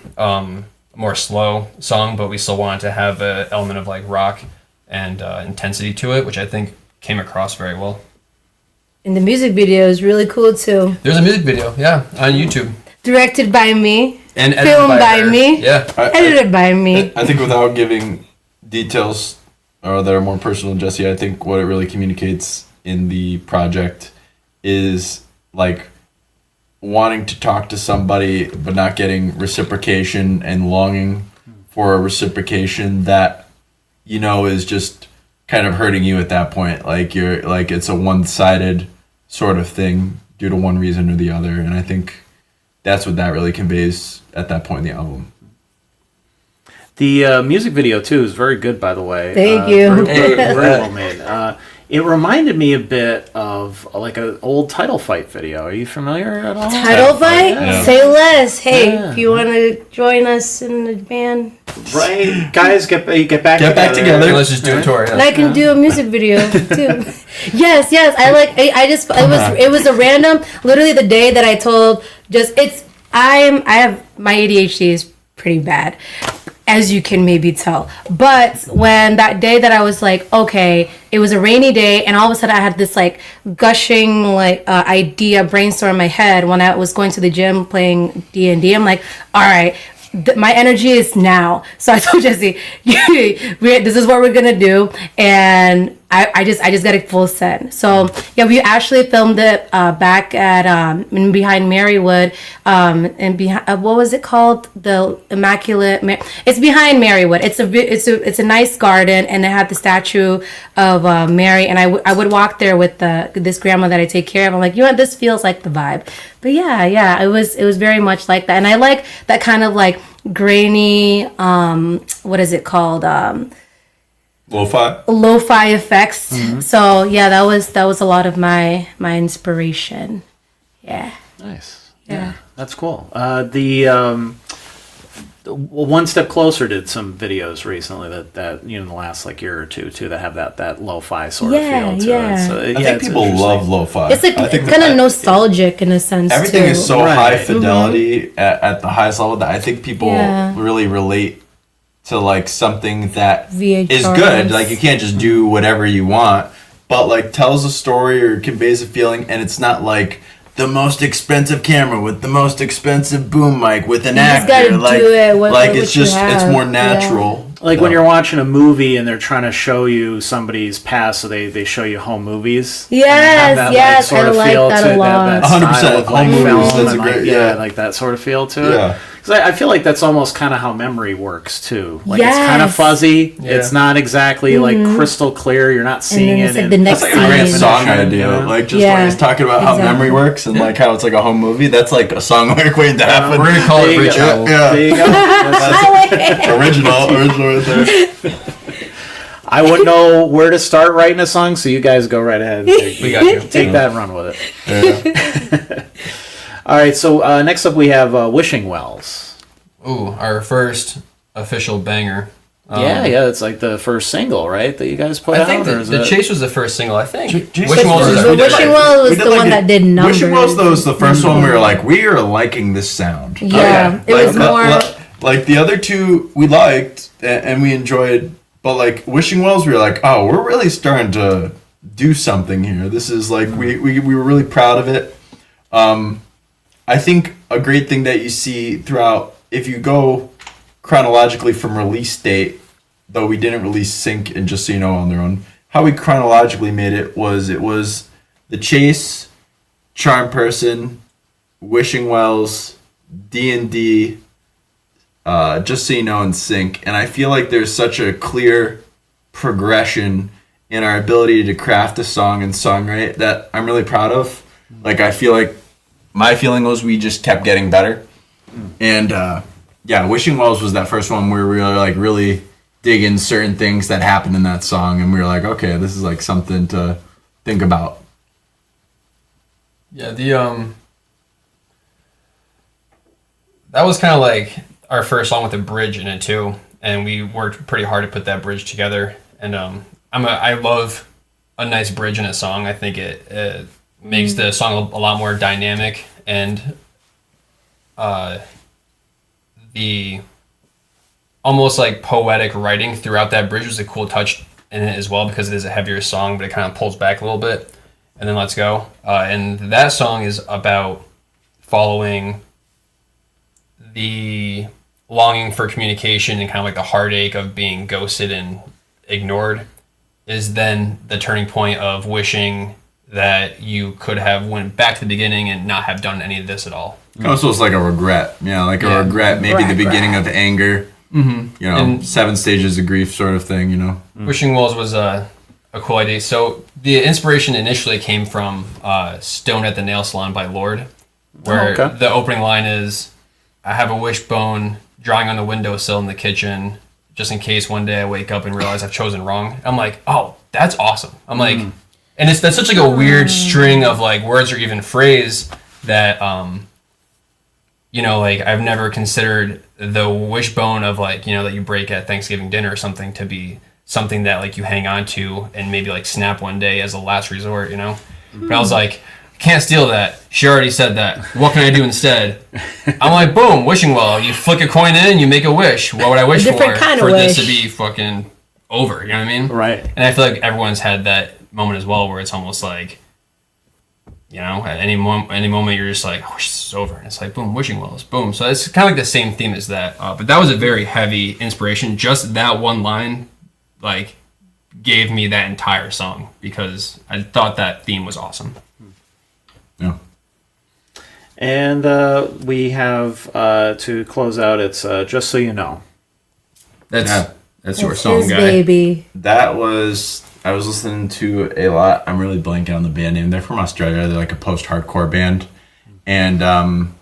more slow song, but we still wanted to have an element of like rock and intensity to it, which I think came across very well. And the music video is really cool too. There's a music video, yeah, on YouTube. Directed by me. And Filmed by her. me. Yeah. Edited by me. I think without giving details that are more personal, Jesse, I think what it really communicates in the project is like wanting to talk to somebody but not getting reciprocation and longing for a reciprocation that is just kind of hurting you at that point. Like you're like it's a one-sided sort of thing due to one reason or the other, and I think that's what that really conveys at that point in the album. The music video too is very good, by the way. Thank you. Very well made. It reminded me a bit of like an old Title Fight video. Are you familiar at all? Title fight? Yeah. Say less. Hey, Yeah. if you want to join us in the band, Right, guys, get back Get together. back Let's just do a tour. and I can do a music video too. Yes. It was a random. Literally the day that I told I have my ADHD is pretty bad, as you can maybe tell. But when that day that I was like, okay, it was a rainy day, and all of a sudden I had this like gushing idea brainstorm in my head when I was going to the gym playing D&D. I'm like, all right, my energy is now. So I told Jesse, this is what we're gonna do, and I just got it full send. So yeah, we actually filmed it back at behind Marywood, and behind what was it called? The Immaculate. It's behind Marywood. It's a nice garden, and it had the statue of Mary. And I would walk there with this grandma that I take care of. I'm like, this feels like the vibe. But yeah, it was very much like that, and I like that kind of like grainy. What is it called? Lo-fi effects. Mm-hmm. So yeah, that was a lot of my inspiration. Yeah. Nice. Yeah, that's cool. The One Step Closer did some videos recently that in the last like year or two too that have that lo-fi sort of feel to it. So, I think people love lo-fi. It's like kind of nostalgic in a sense. Everything too. is so high fidelity at the highest level that I think people really relate to like something that is good. Like you can't just do whatever you want, but like tells a story or conveys a feeling, and it's not like the most expensive camera with the most expensive boom mic with an actor. Gotta do it with it's more natural. Yeah. Like when you're watching a movie and they're trying to show you somebody's past, so they show you home movies. Yes, I like that a lot. 100% home movies. That's a great, like that sort of feel to it. Yeah. Because I feel like that's almost kind of how memory works too. Like it's kind of fuzzy. Yeah. It's not exactly like crystal clear. You're not seeing it. Like the next that's like a great song idea. Like just when he's talking about how memory works and like how it's like a home movie. That's like a song lyric waiting to happen. We're gonna call it Ritual. There you go. Original right there. I wouldn't know where to start writing a song, so you guys go right ahead. We got you. Take that and run with it. Yeah. All right, so next up we have Wishing Wells. Ooh, our first official banger. Yeah, it's like the first single, right, that you guys put out? I think the Chase was the first single, I think. Wishing Wells was the one that did numbers. Wishing Wells, though, was the first one we were like, we are liking this sound. Yeah, it was more... Like, the other two we liked and we enjoyed, but, like, Wishing Wells, we were like, oh, we're really starting to do something here. This is, like, we were really proud of it. I think a great thing that you see throughout, if you go chronologically from release date, though we didn't release Sync and Just So You Know on their own, how we chronologically made it was The Chase, Charm Person, Wishing Wells, D&D, Just So You Know, and Sync. And I feel like there's such a clear progression in our ability to craft a song and songwrite that I'm really proud of. Like, I feel like my feeling was we just kept getting better. And Wishing Wells was that first one where we were like really digging certain things that happened in that song, and we were like, okay, this is like something to think about. Yeah, that was kind of like our first song with a bridge in it too, and we worked pretty hard to put that bridge together. And I love a nice bridge in a song. I think it makes the song a lot more dynamic, and the almost like poetic writing throughout that bridge was a cool touch in it as well, because it is a heavier song, but it kind of pulls back a little bit and then lets go. And that song is about following the longing for communication and kind of like the heartache of being ghosted and ignored is then the turning point of wishing that you could have went back to the beginning and not have done any of this at all. Also, it's like a regret. Yeah, like a regret, maybe the beginning of anger. Mm-hmm. You know, and 7 stages of grief sort of thing, you know. Wishing Wells was a cool idea. So the inspiration initially came from Stone at the Nail Salon by Lorde, where the opening line is, I have a wishbone drawing on the windowsill in the kitchen, just in case one day I wake up and realize I've chosen wrong. I'm like, oh, that's awesome. I'm like, and that's such like a weird string of like words or even phrase that, you know, like I've never considered the wishbone of like, you know, that you break at Thanksgiving dinner or something to be something that like you hang on to and maybe like snap one day as a last resort, you know? But I was like, can't steal that. She already said that. What can I do instead? I'm like, boom, wishing well. You flick a coin in, you make a wish. What would I wish for? For this to be fucking over, you know what I mean? Right. And I feel like everyone's had that moment as well where it's almost like, you know, at any moment you're just like, oh, this is over. And it's like, boom, wishing wells, boom. So it's kind of like the same theme as that. But that was a very heavy inspiration. Just that one line, like, gave me that entire song because I thought that theme was awesome. Yeah. And we have, to close out, it's Just So You Know. That's your song, his guy. Baby. That was, I was listening to a lot. I'm really blanking on the band name. They're from Australia. They're like a post-hardcore band. And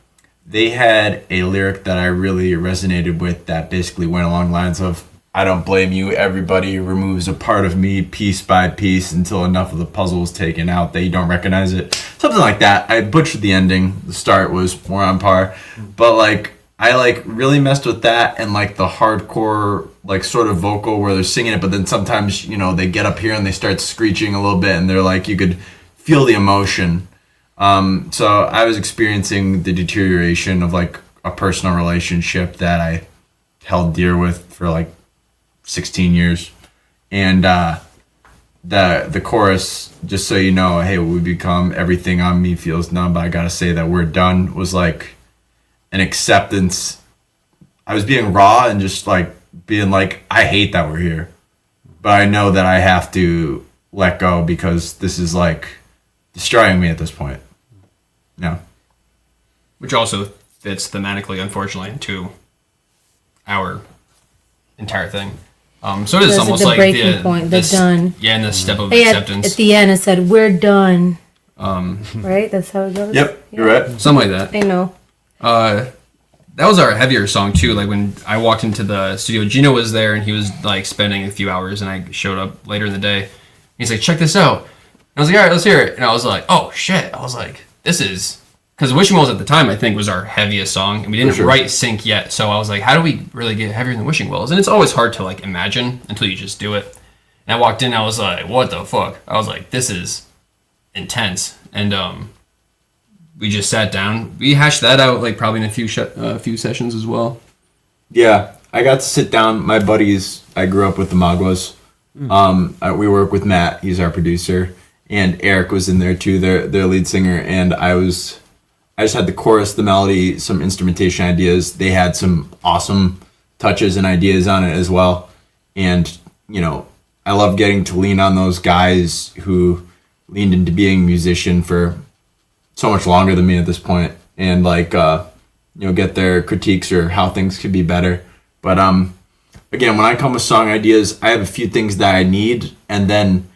they had a lyric that I really resonated with that basically went along the lines of, I don't blame you, everybody removes a part of me piece by piece until enough of the puzzle is taken out that you don't recognize it. Something like that. I butchered the ending. The start was more on par. But like, I like really messed with that and like the hardcore like sort of vocal where they're singing it, but then sometimes, you know, they get up here and they start screeching a little bit and they're like, you could feel the emotion. So I was experiencing the deterioration of like a personal relationship that I held dear with for like 16 years. And the chorus, just so you know, hey, we become, everything on me feels numb, but I gotta say that we're done, was like an acceptance. I was being raw and just like being like, I hate that we're here, but I know that I have to let go because this is like destroying me at this point. Yeah. Which also fits thematically, unfortunately, to our entire thing. So it is almost the like breaking point, the done. Yeah, and the step of Hey, acceptance. at the end, it said, "We're done." Right? That's how it goes. Yep, you're right. Something like that. I know. That was our heavier song too. Like when I walked into the studio, Gino was there and he was like spending a few hours, and I showed up later in the day. He's like, "Check this out." And I was like, "All right, let's hear it." And I was like, "Oh shit!" I was like, "This is." Because Wishing Wells at the time, I think, was our heaviest song, and we didn't write sync yet. So I was like, how do we really get heavier than Wishing Wells? And it's always hard to like imagine until you just do it. And I walked in, and I was like, what the fuck? I was like, this is intense. And we just sat down. We hashed that out like probably in a few sessions as well. Yeah, I got to sit down. My buddies, I grew up with the Magwas. We work with Matt. He's our producer. And Eric was in there too, their lead singer. And I just had the chorus, the melody, some instrumentation ideas. They had some awesome touches and ideas on it as well. And, you know, I love getting to lean on those guys who leaned into being a musician for so much longer than me at this point. And like, you know, get their critiques or how things could be better. But again, when I come with song ideas, I have a few things that I need. And then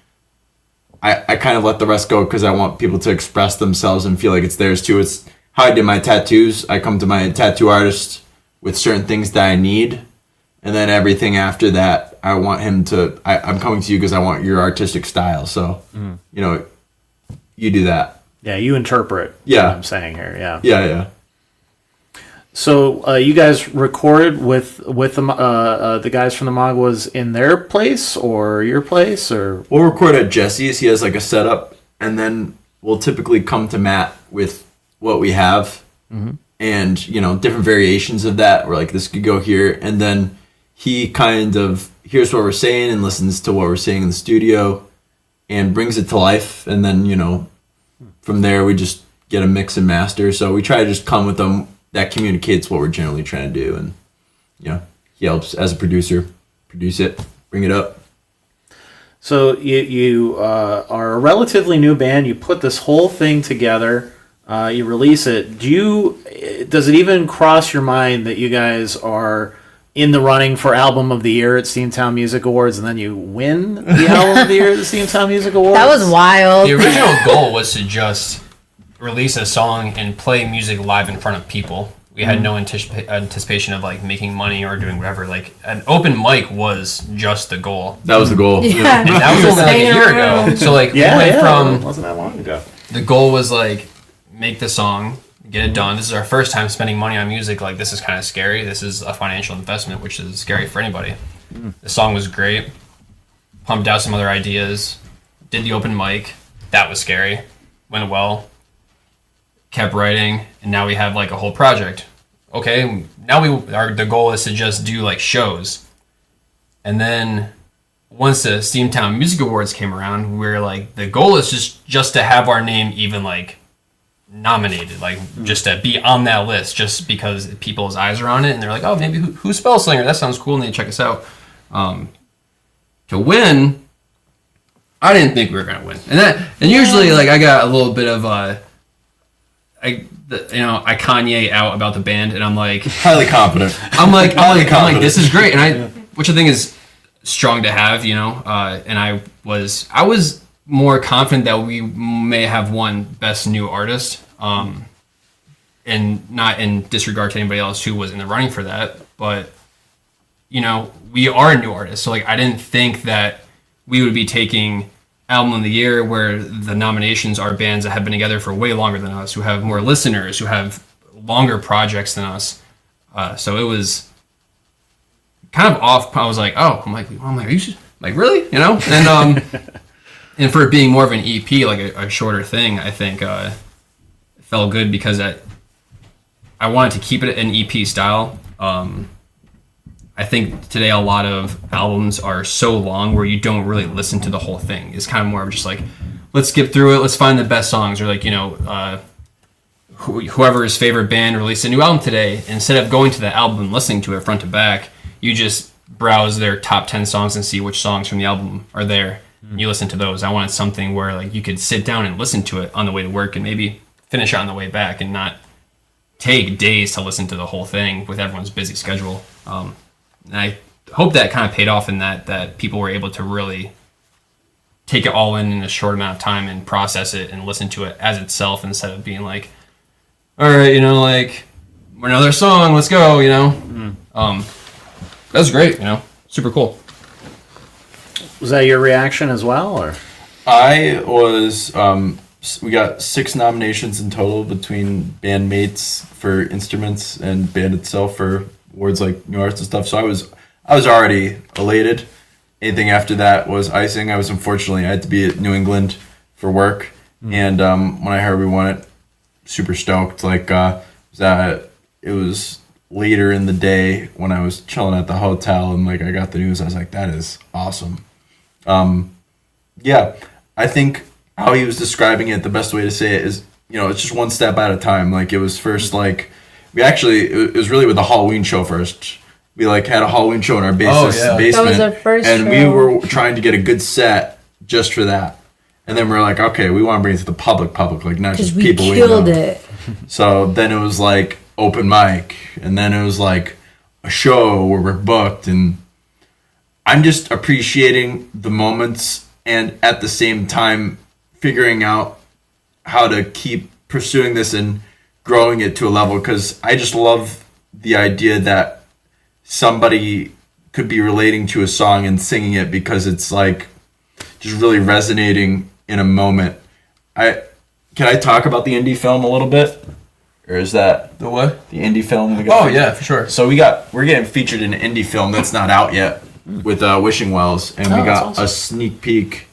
I kind of let the rest go because I want people to express themselves and feel like it's theirs too. It's how I did my tattoos. I come to my tattoo artist with certain things that I need, and then everything after that, I want him to. I'm coming to you because I want your artistic style. So, you know, you do that. Yeah, you interpret. Yeah. What I'm saying here. Yeah. Yeah. So you guys recorded with the guys from the Magwas in their place or your place, or We'll record at Jesse's. He has like a setup, and then we'll typically come to Matt with what we have, and you know, different variations of that. We're like, this could go here, and then he kind of hears what we're saying and listens to what we're saying in the studio, and brings it to life, and then you know, from there we just get a mix and master. So we try to just come with them that communicates what we're generally trying to do, and he helps as a producer produce it, bring it up. So you are a relatively new band. You put this whole thing together. You release it. Does it even cross your mind that you guys are in the running for Album of the Year at Steamtown Music Awards, and then you win the Album of the Year at the Steamtown Music Awards? That was wild. The original goal was to just release a song and play music live in front of people. We had no anticipation of like making money or doing whatever. Like an open mic was just the goal. That was the goal. Yeah. And that was only like a year ago. So like we went from, it wasn't that long ago. the goal was like make the song, get it done. This is our first time spending money on music. Like, this is kind of scary. This is a financial investment, which is scary for anybody. The song was great. Pumped out some other ideas. Did the open mic. That was scary. Went well. Kept writing, and now we have like a whole project. Okay, now the goal is to just do like shows. And then once the Steamtown Music Awards came around, we were like, the goal is just to have our name even like nominated, like just to be on that list, just because people's eyes are on it and they're like, oh, maybe who's Spellslinger? That sounds cool, and they check us out. To win, I didn't think we were gonna win, and usually like I got a little bit of I Kanye out about the band, and I'm like Highly confident. I'm like this is great, and which I think is strong to have, and I was more confident that we may have won Best New Artist, and not in disregard to anybody else who was in the running for that, but we are a new artist, so like I didn't think that we would be taking Album of the Year where the nominations are bands that have been together for way longer than us, who have more listeners, who have longer projects than us. So it was kind of off. I was like, oh, I'm like, are you like really? And and for it being more of an EP, like a shorter thing, I think it felt good because I wanted to keep it an EP style. I think today a lot of albums are so long where you don't really listen to the whole thing. It's kind of more of just like, let's skip through it, let's find the best songs, or like, whoever's favorite band released a new album today, instead of going to the album and listening to it front to back, you just browse their top 10 songs and see which songs from the album are there. You listen to those. I wanted something where like you could sit down and listen to it on the way to work and maybe finish it on the way back, and not take days to listen to the whole thing with everyone's busy schedule. And I hope that kind of paid off in that people were able to really take it all in a short amount of time and process it and listen to it as itself, instead of being like, all right, like another song, let's go, That was great, super cool. Was that your reaction as well, or? I was, we got 6 nominations in total between bandmates for instruments and band itself for awards like new artists and stuff. So I was already elated. Anything after that was icing. I had to be at New England for work, and when I heard we won it, super stoked. Like it was later in the day when I was chilling at the hotel, and like I got the news. I was like, that is awesome. Yeah, I think how he was describing it, the best way to say it is, it's just one step at a time. Like it was first like. It was really with the Halloween show first. We like had a Halloween show in our basement. That was our first and show. We were trying to get a good set just for that. And then we were like, okay, we want to bring it to the public, like not just people we know. Killed it. So then it was like open mic, and then it was like a show where we're booked, and I'm just appreciating the moments, and at the same time figuring out how to keep pursuing this and growing it to a level, because I just love the idea that somebody could be relating to a song and singing it because it's like just really resonating in a moment. Can I talk about the indie film a little bit? Or is that the what? The indie film? Yeah, for sure. So we're getting featured in an indie film that's not out yet with Wishing Wells, and we got awesome. A sneak peek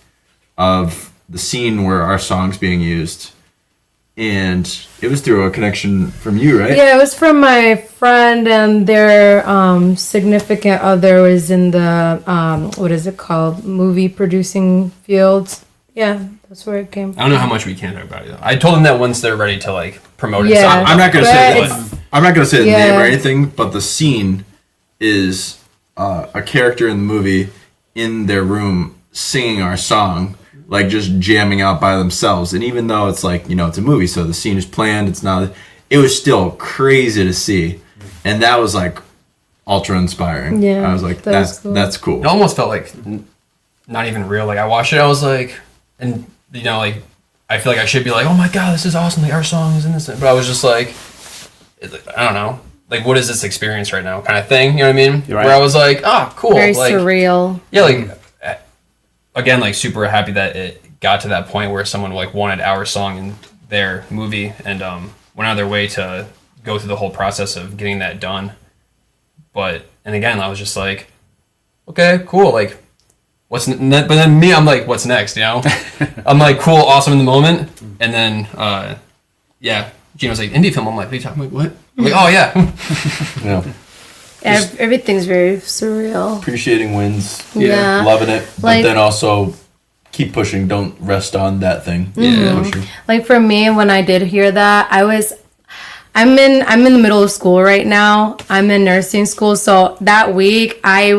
of the scene where our song's being used. And it was through a connection from you, right? Yeah, it was from my friend, and their significant other was in the, what is it called, movie producing fields. Yeah, that's where it came from. I don't know how much we can talk about it, though. I told them that once they're ready to, like, promote it. Yeah, So I'm not going to say it's what. I'm not gonna say the Yeah. name or anything, but the scene is a character in the movie in their room singing our song, like just jamming out by themselves. And even though it's like, it's a movie, so the scene is planned, it was still crazy to see. And that was like ultra inspiring. Yeah, I was like, that was that's cool. It almost felt like not even real. Like I watched it, I was like, and like I feel like I should be like, oh my god, this is awesome. Like our song is in this, but I was just like, I don't know, like what is this experience right now, kind of thing. You know what I mean? Right. Where I was like, cool, Very like, surreal. yeah, like again, like super happy that it got to that point where someone like wanted our song in their movie and went out of their way to go through the whole process of getting that done. But and again, I was just like, okay, cool, like. But then me, I'm like, what's next? I'm like, cool, awesome in the moment, and then Gino's like, indie film. I'm like, what are you talking? I'm like, what? I'm like, oh yeah. Yeah. Everything's very surreal. Appreciating wins. Yeah. Loving it. But Like- then also keep pushing. Don't rest on that thing. Yeah. Keep pushing. Like for me, when I did hear that, I'm in the middle of school right now. I'm in nursing school, so that week I had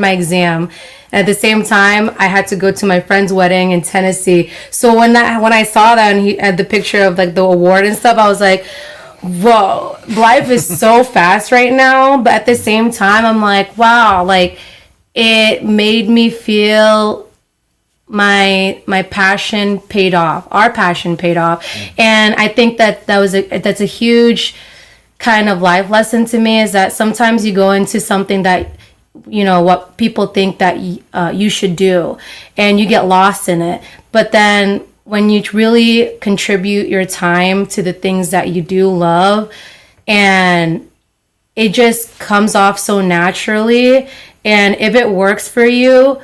my exam. At the same time, I had to go to my friend's wedding in Tennessee. So when I saw that and he had the picture of like the award and stuff, I was like, whoa, life is so fast right now. But at the same time, I'm like, wow, like it made me feel my passion paid off. Our passion paid off. And I think that's a huge kind of life lesson to me, is that sometimes you go into something that what people think that you should do, and you get lost in it. But then when you really contribute your time to the things that you do love, and it just comes off so naturally, and if it works for you,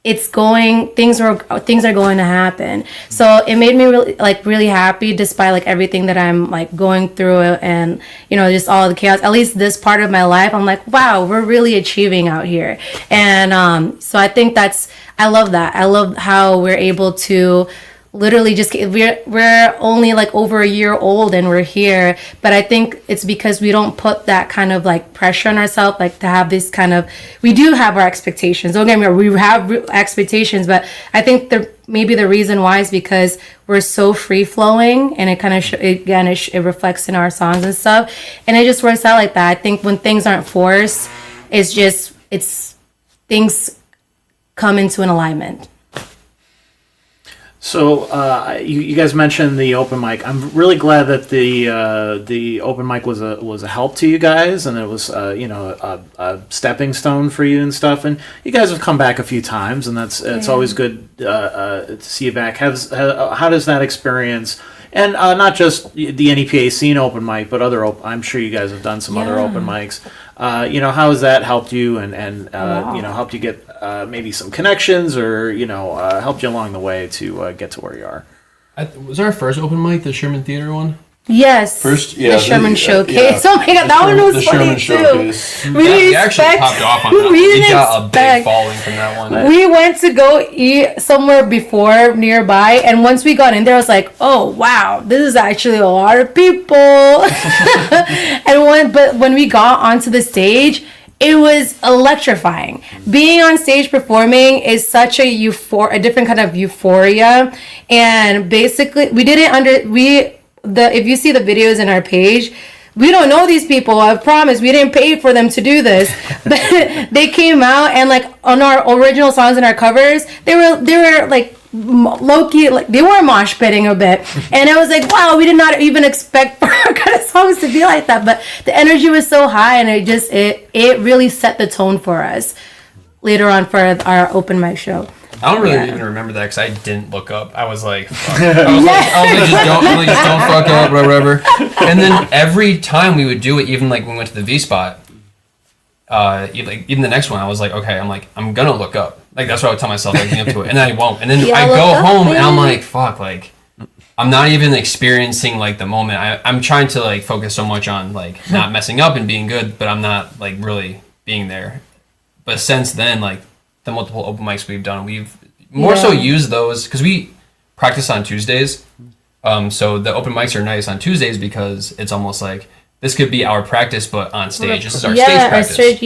things are going to happen. So it made me really happy, despite like everything that I'm like going through, and just all the chaos. At least this part of my life, I'm like, wow, we're really achieving out here. And so I think I love that. I love how we're able to literally just we're only like over a year old and we're here. But I think it's because we don't put that kind of like pressure on ourselves, like to have this kind of, we do have our expectations, don't get me wrong, we have expectations, but I think maybe the reason why is because we're so free flowing, and it kind of it reflects in our songs and stuff, and it just works out like that. I think when things aren't forced, it's things come into an alignment. So you guys mentioned the open mic. I'm really glad that the open mic was a help to you guys, and it was a stepping stone for you and stuff. And you guys have come back a few times, and it's always good to see you back. How does that experience? And not just the NEPA Scene Open Mic, but I'm sure you guys have done some other open mics. How has that helped you and helped you get maybe some connections, or helped you along the way to get to where you are? Was our first open mic the Sherman Theater one? Yes. First, the Sherman Showcase. yeah. Oh my god, that one was the funny Sherman too. Showcase. We actually popped off on that. We We got a big expect- following from that one. We went to go eat somewhere before nearby, and once we got in there, I was like, "Oh wow, this is actually a lot of people." But when we got onto the stage, it was electrifying. Being on stage performing is such a different kind of euphoria, and basically, if you see the videos in our page, we don't know these people. I promise, we didn't pay for them to do this. But they came out, and like on our original songs and our covers, they were like low-key, like they were mosh pitting a bit. And I was like, wow, we did not even expect for our kind of songs to be like that. But the energy was so high, and it really set the tone for us later on for our open mic show. I don't really even remember that because I didn't look up. I was like, fuck. I was like, just don't fuck up, whatever. And then every time we would do it, even like when we went to the V spot, even the next one, I was like, okay, I'm gonna look up. Like that's what I would tell myself, like, up to it, and then I won't. And then I go home and I'm like, fuck, like I'm not even experiencing like the moment. I'm trying to like focus so much on like not messing up and being good, but I'm not like really being there. But since then, like the multiple open mics we've done, we've more so used those because we practice on Tuesdays. So the open mics are nice on Tuesdays because it's almost like this could be our practice, but on stage. This is our stage practice.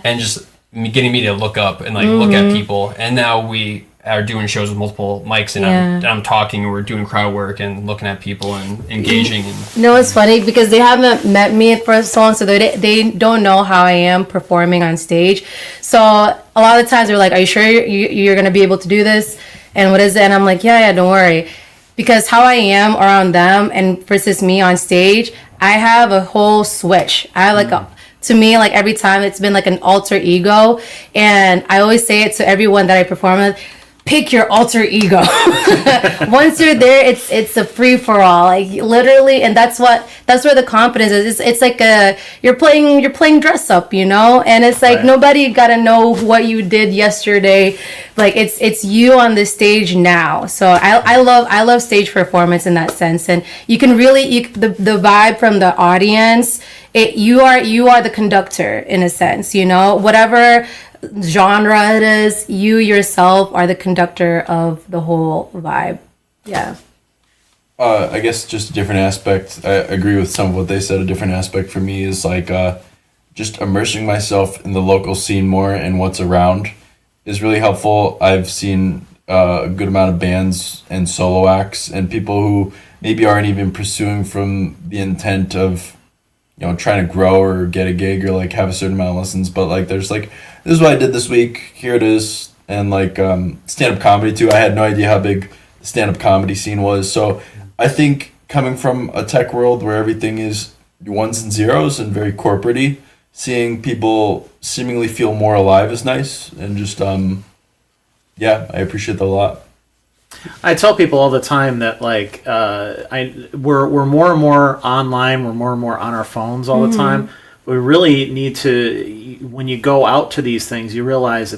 And just getting me to look up and like look at people. And now we are doing shows with multiple mics, and I'm talking, and we're doing crowd work and looking at people and engaging. And no, it's funny because they haven't met me for so long, so they don't know how I am performing on stage. So a lot of the times they're like, "Are you sure you're gonna be able to do this? And what is it?" And I'm like, "Yeah, don't worry," because how I am around them and versus me on stage, I have a whole switch. I have like to me, like every time it's been like an alter ego, and I always say it to everyone that I perform with. Pick your alter ego. Once you're there, it's a free for all, like literally, and that's where the confidence is. It's like you're playing dress up, you know, and it's like nobody gotta know what you did yesterday. Like it's you on the stage now. So I love stage performance in that sense, and you can really the vibe from the audience. You are the conductor in a sense, you know, whatever genre it is, you yourself are the conductor of the whole vibe. I guess just a different aspect. I agree with some of what they said. A different aspect for me is like just immersing myself in the local scene more and what's around is really helpful. I've seen a good amount of bands and solo acts and people who maybe aren't even pursuing from the intent of, you know, trying to grow or get a gig or like have a certain amount of lessons, but like there's like, this is what I did this week, here it is. And like stand-up comedy too, I had no idea how big the stand-up comedy scene was. So I think coming from a tech world where everything is ones and zeros and very corporate-y, seeing people seemingly feel more alive is nice. And just I appreciate that a lot. I tell people all the time that like we're more and more online, we're more and more on our phones all the time. We really need to, when you go out to these things, you realize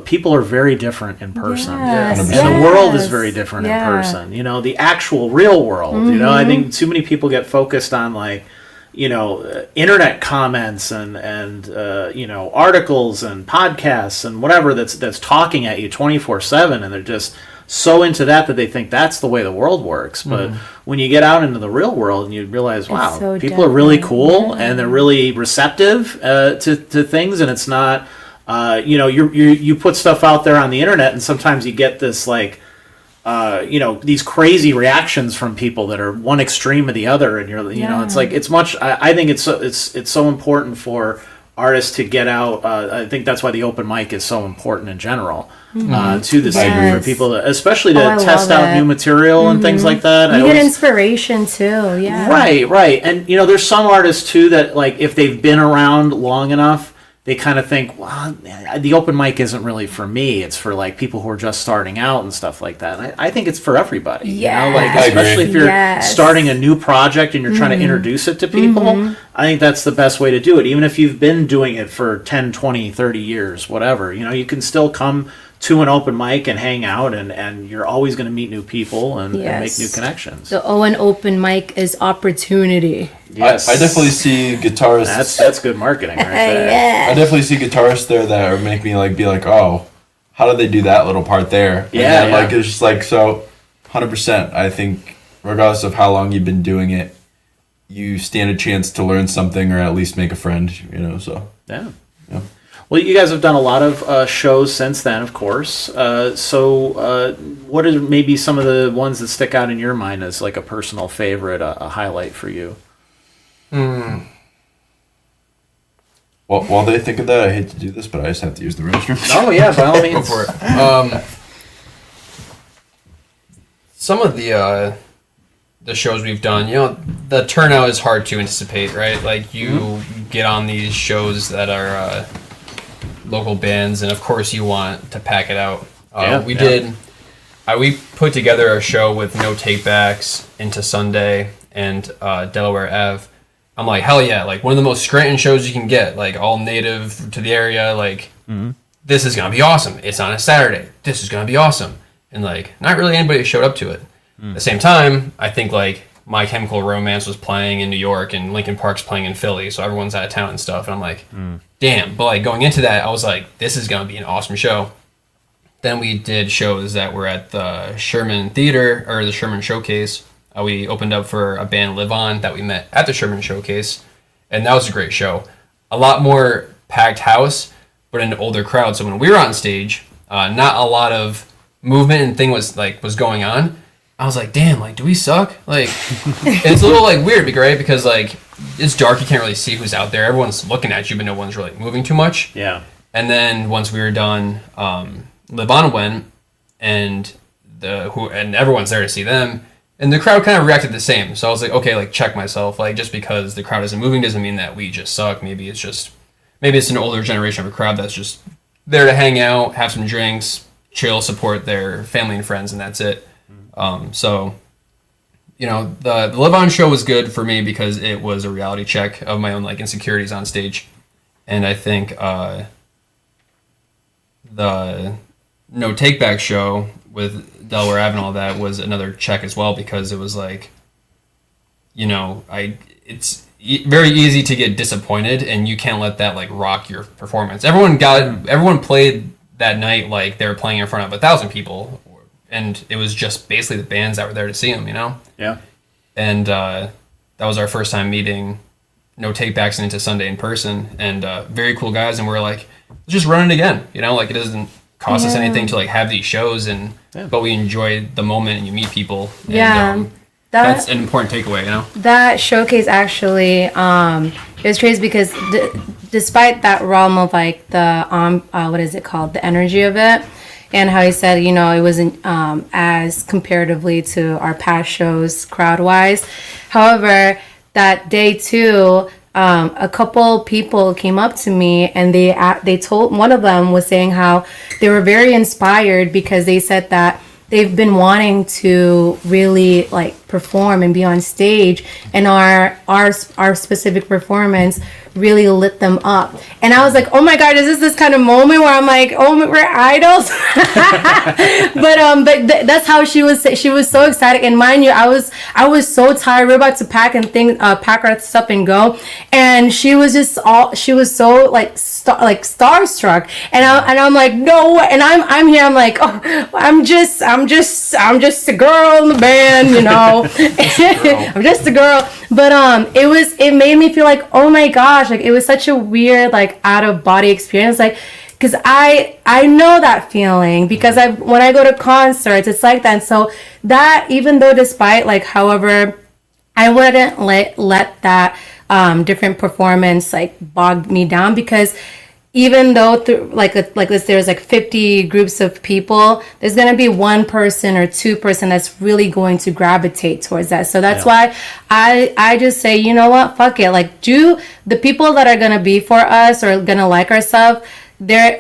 people are very different in person, and the world is very different in person. You know, the actual real world. You know, I think too many people get focused on like, you know, internet comments and you know, articles and podcasts and whatever that's talking at you 24/7, and they're just so into that they think that's the way the world works. But when you get out into the real world and you realize, wow, so people are really cool and they're really receptive to things, and it's not you know, you put stuff out there on the internet and sometimes you get this like you know, these crazy reactions from people that are one extreme or the other, and you're you know, it's like it's much I think it's so important for artists to get out. I think that's why the open mic is so important in general to the scene, for people to, especially to test out new material and things like that. You get inspiration too. Right. And you know, there's some artists too that like if they've been around long enough, they kind of think, well, the open mic isn't really for me. It's for like people who are just starting out and stuff like that. And I think it's for everybody. You know, like especially if you're starting a new project and you're trying to introduce it to people. I think that's the best way to do it. Even if you've been doing it for 10, 20, 30 years, whatever, you know, you can still come to an open mic and hang out, and you're always going to meet new people and make new connections. The Owen open mic is opportunity. Yes. I definitely see guitarists. That's good marketing right there. I definitely see guitarists there that are make me like be like, oh, how did they do that little part there? And like it's just like, so 100%. I think regardless of how long you've been doing it, you stand a chance to learn something or at least make a friend. You know, so yeah. Well, you guys have done a lot of shows since then, of course. So what are maybe some of the ones that stick out in your mind as like a personal favorite, a highlight for you? Well, while they think of that, I hate to do this, but I just have to use the restroom. Oh, yeah, by all means. Go for it. Some of the shows we've done, you know, the turnout is hard to anticipate, right? Like you get on these shows that are local bands, and of course you want to pack it out. We put together a show with no takebacks into Sunday and Delaware Ave. I'm like, hell yeah, like one of the most Scranton shows you can get, like all native to the area, like this is gonna be awesome. It's on a Saturday. This is gonna be awesome. And like not really anybody showed up to it. At the same time, I think like My Chemical Romance was playing in New York and Linkin Park's playing in Philly, so everyone's out of town and stuff. And I'm like, damn. But like going into that, I was like, this is gonna be an awesome show. Then we did shows that were at the Sherman Theater or the Sherman Showcase We opened up for a band, Live On, that we met at the Sherman Showcase, and that was a great show. A lot more packed house, but an older crowd. So when we were on stage, not a lot of movement and thing was going on. I was like, damn, like, do we suck? Like, it's a little like weird, right? Because like it's dark, you can't really see who's out there. Everyone's looking at you, but no one's really moving too much. Yeah. And then once we were done, Live On went, and everyone's there to see them, and the crowd kind of reacted the same. So I was like, okay, like check myself. Like just because the crowd isn't moving doesn't mean that we just suck. Maybe it's an older generation of a crowd that's just there to hang out, have some drinks, chill, support their family and friends, and that's it. So, you know, the Live On show was good for me because it was a reality check of my own like insecurities on stage, and I think the No Take Back show with Delaware Ave and all that was another check as well, because it was like, you know, it's very easy to get disappointed, and you can't let that like rock your performance. Everyone played that night like they were playing in front of 1,000 people, and it was just basically the bands that were there to see them, you know? Yeah. And that was our first time meeting No Take Backs and Into Sunday in person, and very cool guys, and we're like, let's just run it again, you know? Like it doesn't cost us anything to like have these shows, but we enjoy the moment and you meet people. And, that's an important takeaway, you know? That showcase actually, it was crazy because despite that realm of like the, what is it called? The energy of it, and how he said, you know, it wasn't as comparatively to our past shows crowd-wise. However, that day too, a couple people came up to me, and they told, one of them was saying how they were very inspired because they said that they've been wanting to really like perform and be on stage, and our specific performance really lit them up. And I was like, oh my god, is this kind of moment where I'm like, oh, we're idols? but that's how she was so excited. And mind you, I was so tired. We were about to pack our stuff and go, and she was so like starstruck, and I'm like, no. And I'm here, I'm like, oh, I'm just a girl in the band, you know. I'm just a girl. But it made me feel like, oh my gosh, like it was such a weird like out of body experience, like, because I know that feeling because when I go to concerts, it's like that. And so that, even though despite like however, I wouldn't let that different performance like bog me down, because even though there's like 50 groups of people, there's going to be one person or two person that's really going to gravitate towards that. So that's why I just say, you know what, fuck it. Like, do the people that are going to be for us or going to like our stuff, they're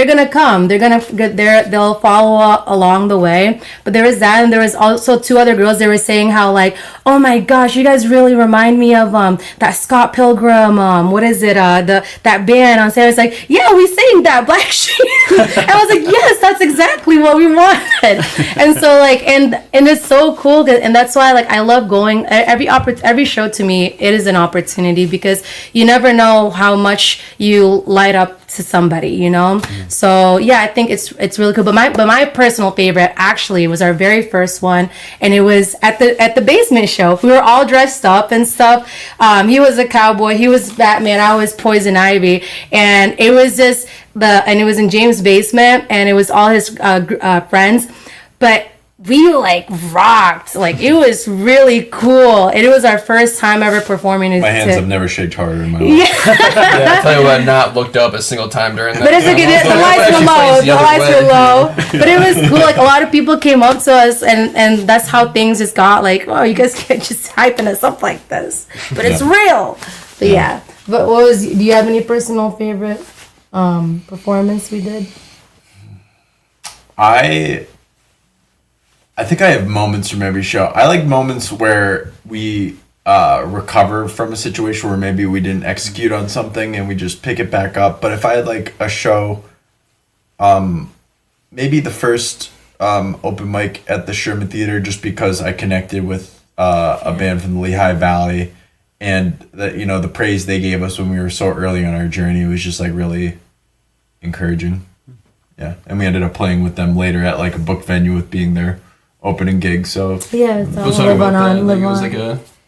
gonna come. They'll follow along the way. But there was that, and there was also two other girls. They were saying how like, oh my gosh, you guys really remind me of that Scott Pilgrim. What is it? That band on Saturday. It's like, yeah, we sang that Black Sheep. And I was like, yes, that's exactly what we wanted. And so like, and it's so cool, and that's why like I love going every show. To me, it is an opportunity, because you never know how much you light up to somebody, you know. So yeah, I think it's really cool. But my personal favorite actually was our very first one, and it was at the basement show. We were all dressed up and stuff. He was a cowboy, he was Batman, I was Poison Ivy, and it was just it was in James' basement, and it was all his friends, but we like rocked. Like it was really cool. It was our first time ever performing. My hands have never shaked harder in my life. Yeah, I tell you what, I've not looked up a single time during that. But it's okay. The lights were low. But it was cool. Like a lot of people came up to us, and that's how things just got like, oh, you guys can't just hyping us up like this. But it's real. But yeah. But do you have any personal favorite performance we did? I think I have moments from every show. I like moments where we recover from a situation where maybe we didn't execute on something and we just pick it back up. But if I had like a show, maybe the first open mic at the Sherman Theater, just because I connected with a band from the Lehigh Valley, and the praise they gave us when we were so early on our journey was just like really encouraging. Yeah, and we ended up playing with them later at like a book venue with being their opening gigs. So Yeah, it's all I was talking live about on, that. live Like, it was on. like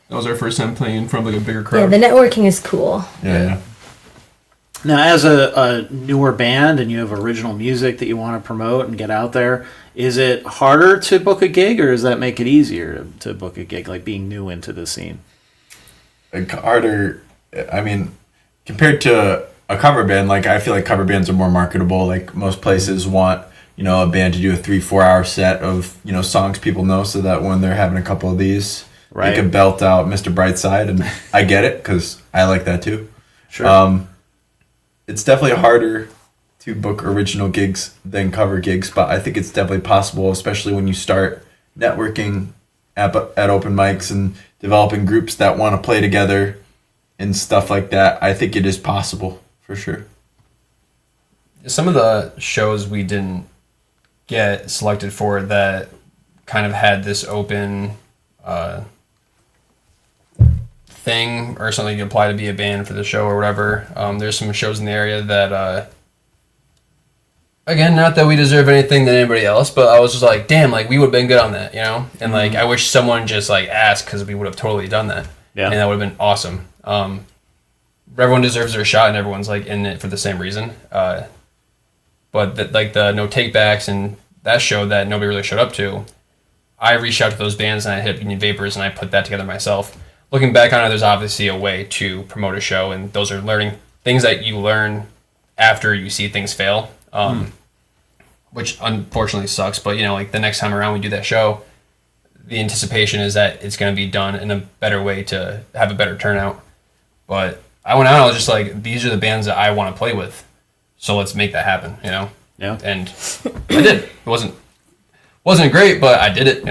that was our first time playing in front of like a bigger Yeah, crowd. the networking is cool. yeah. Now, as a newer band and you have original music that you want to promote and get out there, is it harder to book a gig, or does that make it easier to book a gig, like being new into the scene? Like harder. I mean, compared to a cover band, like I feel like cover bands are more marketable. Like most places want, a band to do a 3-4 hour set of, songs people know, so that when they're having a couple of these, Right. they can belt out Mr. Brightside, and I get it because I like that too. Sure. It's definitely harder to book original gigs than cover gigs, but I think it's definitely possible, especially when you start networking at open mics and developing groups that want to play together and stuff like that. I think it is possible for sure. Some of the shows we didn't get selected for that kind of had this open thing or something you apply to be a band for the show or whatever. There's some shows in the area that, again, not that we deserve anything than anybody else, but I was just like, damn, like we would have been good on that, And like, I wish someone just like asked, because we would have totally done that. Yeah. And that would have been awesome. Everyone deserves their shot, and everyone's like in it for the same reason. But the no takebacks and that show that nobody really showed up to, I reached out to those bands and I hit Union Vapors and I put that together myself. Looking back on it, there's obviously a way to promote a show, and those are learning things that you learn after you see things fail, which unfortunately sucks. But like the next time around we do that show, the anticipation is that it's going to be done in a better way to have a better turnout. But I went out, I was just like, these are the bands that I want to play with, so let's make that happen, Yeah. And I did. It wasn't great, but I did it,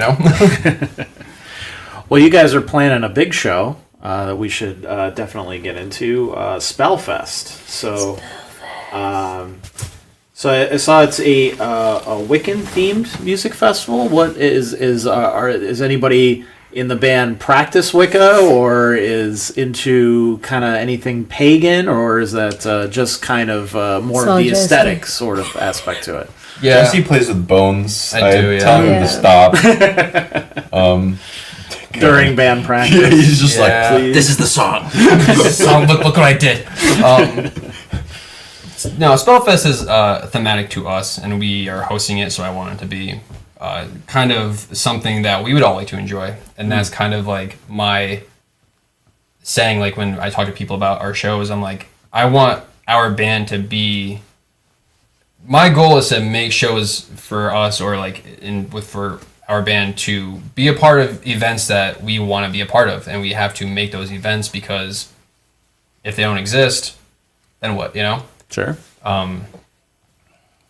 Well, you guys are planning a big show that we should definitely get into, SpellFest. So, I saw it's a Wiccan-themed music festival. What is anybody in the band practice Wicca, or is into kind of anything pagan, or is that just kind of more of the just- aesthetic sort of aspect to it? Yeah. Jesse plays with bones. I do, yeah. Tell him Yeah. to stop. During band practice. He's just Yeah. like, please. This is the song. Look what I did. No, Spellfest is thematic to us, and we are hosting it, so I want it to be kind of something that we would all like to enjoy. And that's kind of like my saying, like when I talk to people about our shows, I'm like, I want our band to be... My goal is to make shows for us, or like for our band to be a part of events that we want to be a part of, and we have to make those events, because if they don't exist, then what, Sure. And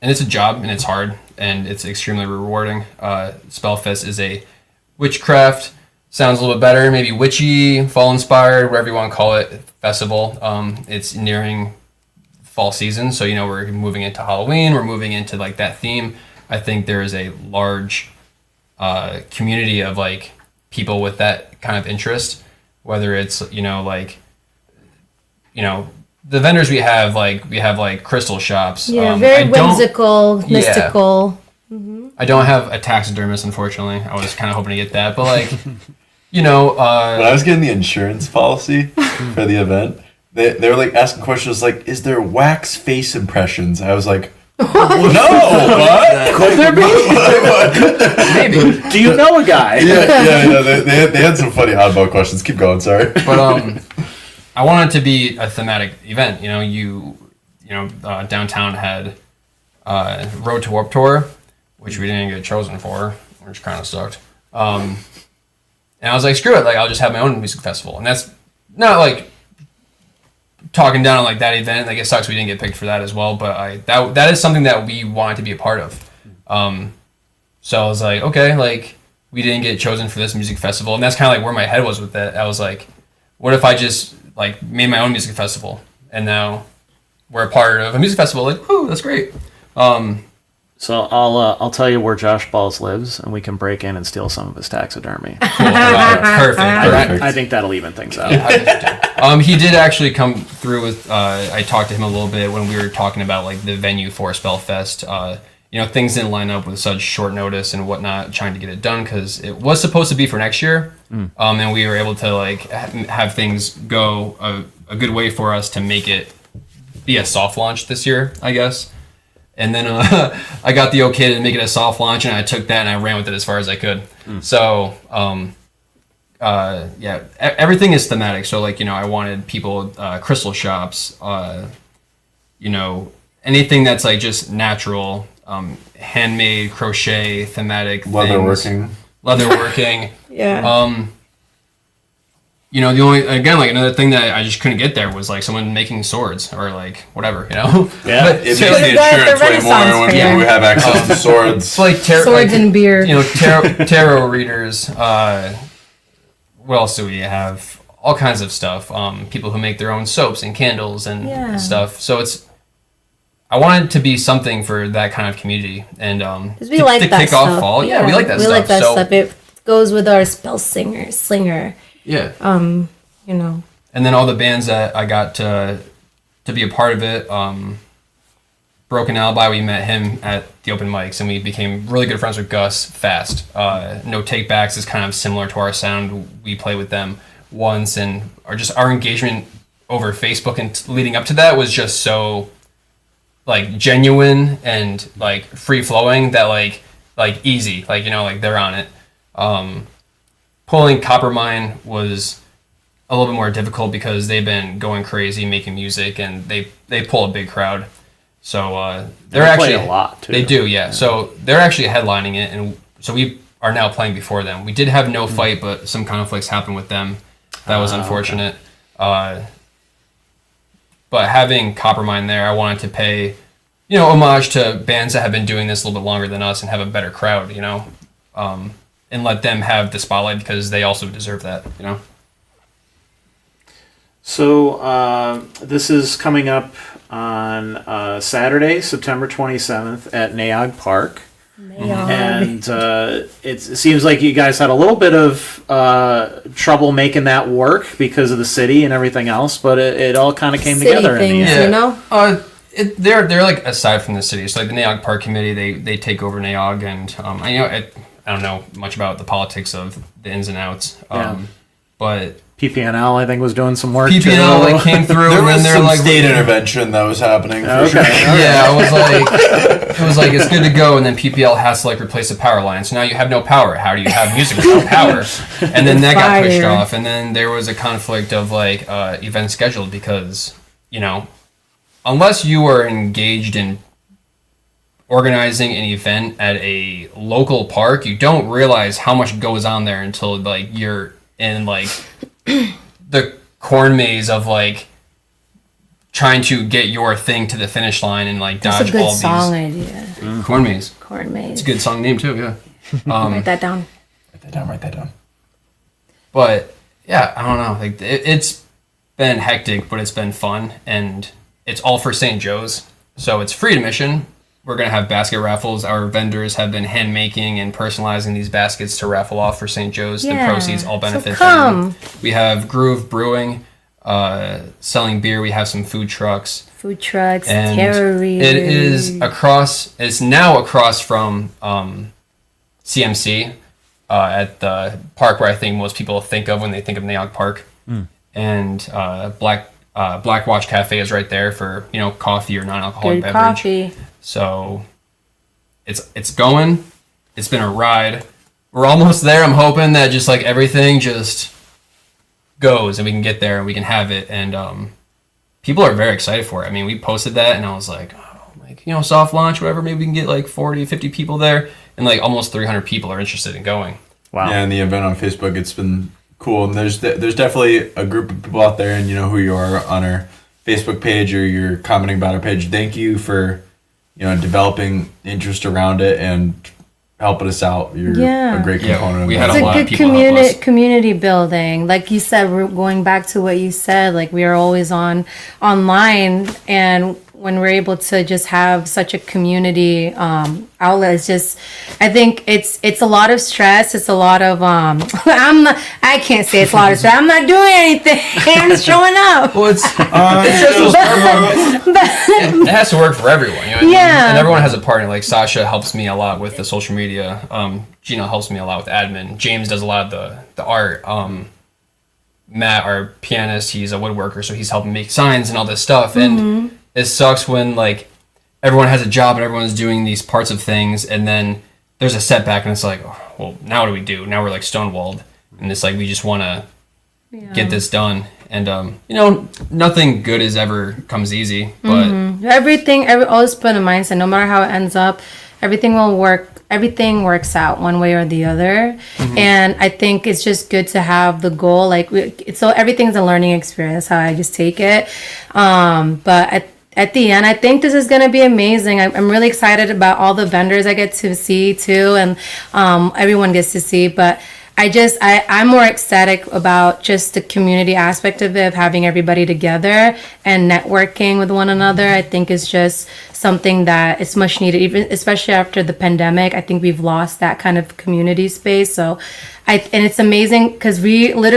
it's a job, and it's hard, and it's extremely rewarding. Spellfest is a witchcraft, sounds a little bit better, maybe witchy, fall inspired, whatever you want to call it, festival. It's nearing fall season, so we're moving into Halloween, we're moving into like that theme. I think there is a large community of like people with that kind of interest, whether it's the vendors we have like crystal shops. Yeah, very I don't- whimsical, Yeah. mystical. I don't have a taxidermist, unfortunately. I was kind of hoping to get that, but like When I was getting the insurance policy for the event, they were like asking questions like, is there wax face impressions? I was like, no, what? Could there be? maybe. Do you know a guy? Yeah. They had some funny oddball questions. Keep going, sorry. But I want it to be a thematic event. Downtown had Road to Warped Tour, which we didn't get chosen for, which kind of sucked. And I was like, screw it, like I'll just have my own music festival. And that's not like talking down on like that event. Like it sucks we didn't get picked for that as well, but that is something that we wanted to be a part of. So I was like, okay, like we didn't get chosen for this music festival, and that's kind of like where my head was with it. I was like, what if I just like made my own music festival, and now we're a part of a music festival? Like, whoo, that's great. So I'll tell you where Josh Balls lives, and we can break in and steal some of his taxidermy. Cool. Perfect. I think that'll even things out. He did actually come through with. I talked to him a little bit when we were talking about like the venue for SpellFest. things didn't line up with such short notice and whatnot, trying to get it done because it was supposed to be for next year. And we were able to like have things go a good way for us to make it be a soft launch this year, I guess. And then I got the okay to make it a soft launch, and I took that and I ran with it as far as I could. So, everything is thematic. So like, I wanted people, crystal shops, anything that's like just natural, handmade, crochet, thematic things. Leatherworking. Yeah. The only, again, like another thing that I just couldn't get there was like someone making swords or like whatever, Yeah. But It makes so, the insurance way more when fair. we have access to swords. like Swords and beer. tarot readers. What else do we have? All kinds of stuff. People who make their own soaps and candles and stuff. So I wanted to be something for that kind of community, and Because we like to that kick stuff. off fall. Yeah, we like that we stuff. like that so, stuff. It goes with our Slinger. Yeah. And then all the bands that I got to be a part of it. Broken Alibi, we met him at the open mics, and we became really good friends with Gus fast. No Takebacks is kind of similar to our sound. We played with them once, and our engagement over Facebook and leading up to that was just so like genuine and like free flowing that like easy, like they're on it. Pulling Coppermine was a little bit more difficult because they've been going crazy making music, and they pull a big crowd. So they're play actually a lot too. They do, yeah. So they're actually headlining it, and so we are now playing before them. We did have No Fight, but some conflicts happened with them. That was unfortunate. Okay. But having Coppermine there, I wanted to pay, homage to bands that have been doing this a little bit longer than us and have a better crowd, and let them have the spotlight because they also deserve that, So this is coming up on Saturday, September 27th at Nay Aug Park. And it seems like you guys had a little bit of trouble making that work because of the city and everything else, but it all kind of came together in the end. They're like aside from the city. So like the Nay Aug Park Committee, they take over Nay Aug, and I don't know much about the politics of the ins and outs, but PPNL, I think, was doing some work. PPNL too. like came through, There and then was they're some like state intervention that was happening. For sure. Yeah, it was like it's good to go, and then PPL has to like replace the power line. So now you have no power. How do you have music without power? And then that got pushed off, and then there was a conflict of like events scheduled because unless you are engaged in organizing an event at a local park, you don't realize how much goes on there until like you're in like the corn maze of like trying to get your thing to the finish line and like That's dodge a good all song these idea. corn maze. Corn maze. It's a good song name too, yeah. Write that down. Write that down. But yeah, I don't know. Like it's been hectic, but it's been fun, and it's all for St. Joe's, so it's free admission. We're gonna have basket raffles. Our vendors have been hand making and personalizing these baskets to raffle off for St. Joe's. Yeah, The proceeds all benefit so come. them. We have Groove Brewing, selling beer. We have some food trucks. Food trucks, And tarot readers. it is across. It's now across from CMC at the park where I think most people think of when they think of Nay Aug Park. And Black Watch Cafe is right there for coffee or non-alcoholic Good beverage. coffee. So it's going. It's been a ride. We're almost there. I'm hoping that just like everything just goes and we can get there and we can have it. And people are very excited for it. I mean, we posted that and I was like, soft launch, whatever. Maybe we can get like 40, 50 people there. And like almost 300 people are interested in going. Wow. Yeah, and the event on Facebook, it's been cool. And there's definitely a group of people out there, and you know who you are on our Facebook page or you're commenting about our page. Thank you for developing interest around it and helping us out. You're a great component. We of had that. a It's lot a of good people help us. community building. Like you said, we're going back to what you said, like we are always online, and when we're able to just have such a community outlet. It's just, I think it's a lot of stress. It's a lot of I can't say it's a lot of stress. I'm not doing anything. I'm just showing up. Well, it has to work for everyone. You know what I mean? And everyone has a partner. Like Sasha helps me a lot with the social media. Gino helps me a lot with admin. James does a lot of the art. Matt, our pianist, he's a woodworker, so he's helping make signs and all this stuff. And it sucks when like everyone has a job and everyone's doing these parts of things, and then there's a setback, and it's like, oh, well, now what do we do? Now we're like stonewalled, and it's like we just want to get this done. And nothing good is ever comes easy, but always put in mindset. No matter how it ends up, everything will work. Everything works out one way or the other. And I think it's just good to have the goal. Like, so everything's a learning experience, how I just take it. But at the end, I think this is going to be amazing. I'm really excited about all the vendors I get to see too. And everyone gets to see. But I'm more ecstatic about just the community aspect of it, of having everybody together and networking with one another. I think it's just something that is much needed, even especially after the pandemic. I think we've lost that kind of community space. So and it's amazing because we we're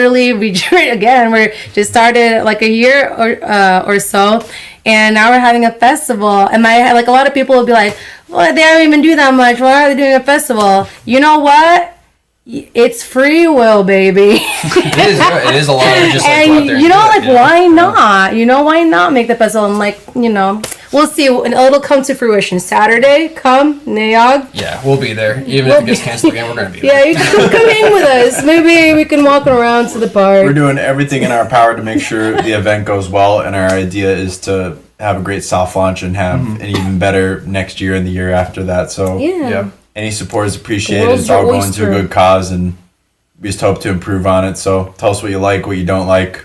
just started like a year or so, and now we're having a festival. And like a lot of people will be like, well, they don't even do that much. Why are they doing a festival? You know what? It's free will, baby. It is a lot of just like, and why not? Why not make the festival? And like, we'll see. It'll come to fruition. Saturday, come, Nay Aug. Yeah, we'll be there. Even if it gets canceled again, we're going to be there. Yeah, you can come hang with us. Maybe we can walk around to the park. We're doing everything in our power to make sure the event goes well, and our idea is to have a great soft launch and have an even better next year and the year after that. So yeah. Any support is appreciated. It's all going to a good cause, and we just hope to improve on it. So tell us what you like, what you don't like,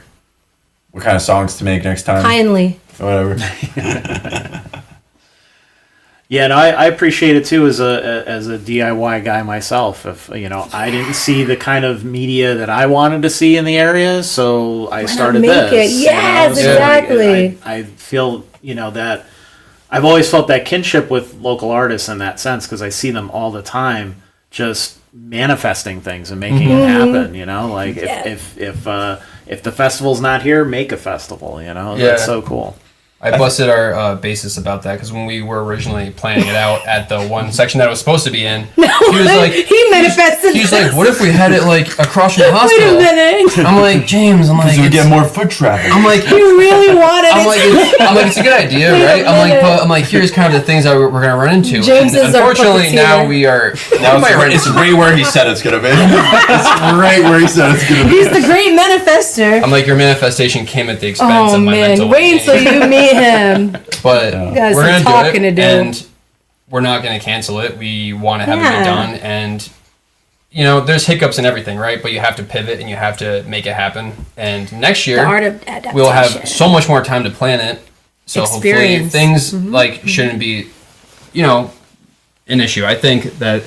what kind of songs to make next time. Kindly. Whatever. Yeah, no, I appreciate it too as a DIY guy myself. If I didn't see the kind of media that I wanted to see in the area, so I started this. Yes, exactly. I feel that I've always felt that kinship with local artists in that sense, because I see them all the time just manifesting things and making it happen. Like if the festival's not here, make a festival. That's so cool. I busted our bassist about that, because when we were originally planning it out at the one section that it was supposed to be in, he was like, he manifested. He's like, what if we had it like across from the hospital? Wait a minute. I'm like, James. I'm like, we get more foot traffic. I'm like, you really wanted it. I'm like, it's a good idea, right? I'm like, here's kind of the things that we're gonna run into. James and is unfortunately now we are. Now it's right where he said it's gonna be. It's right where he said it's gonna be. He's the great manifester. I'm like, your manifestation came at the expense of my mental. Wait until you meet him. But we're gonna do it, and we're not gonna cancel it. We want to have it done, and there's hiccups and everything, right? But you have to pivot and you have to make it happen. And next year, the art of adaptation. We'll have so much more time to plan it. So hopefully things like shouldn't be, an issue. I think that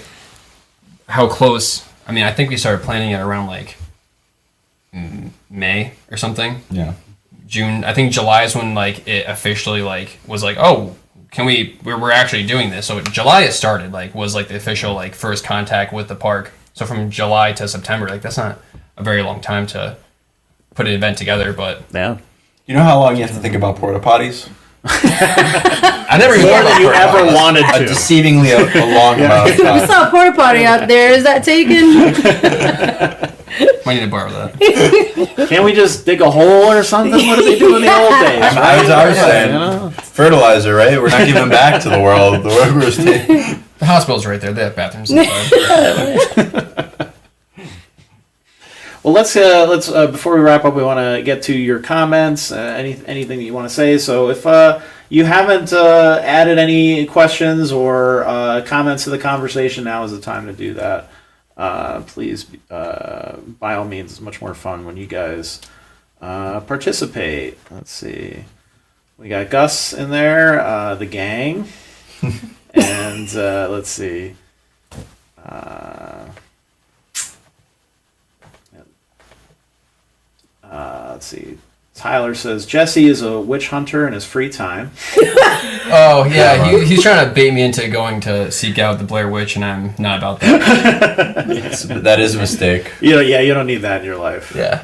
how close. I mean, I think we started planning it around like May or something. Yeah. June, I think July is when like it officially like was like, oh, we're actually doing this. So July it started, like was like the official like first contact with the park. So from July to September, like that's not a very long time to put an event together, but yeah. You know how long you have to think about porta potties? I never even thought you ever wanted to. A deceivingly a long amount of time. We saw a porta potty out there. Is that taken? Might need to borrow that. Can't we just dig a hole or something? What did they do in the old days? I was saying, fertilizer, right? We're not giving back to the world. The world we're staying. The hospital's right there. They have bathrooms inside. Well, let's before we wrap up, we want to get to your comments. Anything that you want to say. So if you haven't added any questions or comments to the conversation, now is the time to do that. Please, by all means, it's much more fun when you guys participate. Let's see. We got Gus in there, the gang, and let's see. Let's see. Tyler says Jesse is a witch hunter in his free time. Oh yeah, he's trying to bait me into going to seek out the Blair Witch, and I'm not about that. That is a mistake. You don't need that in your life. Yeah.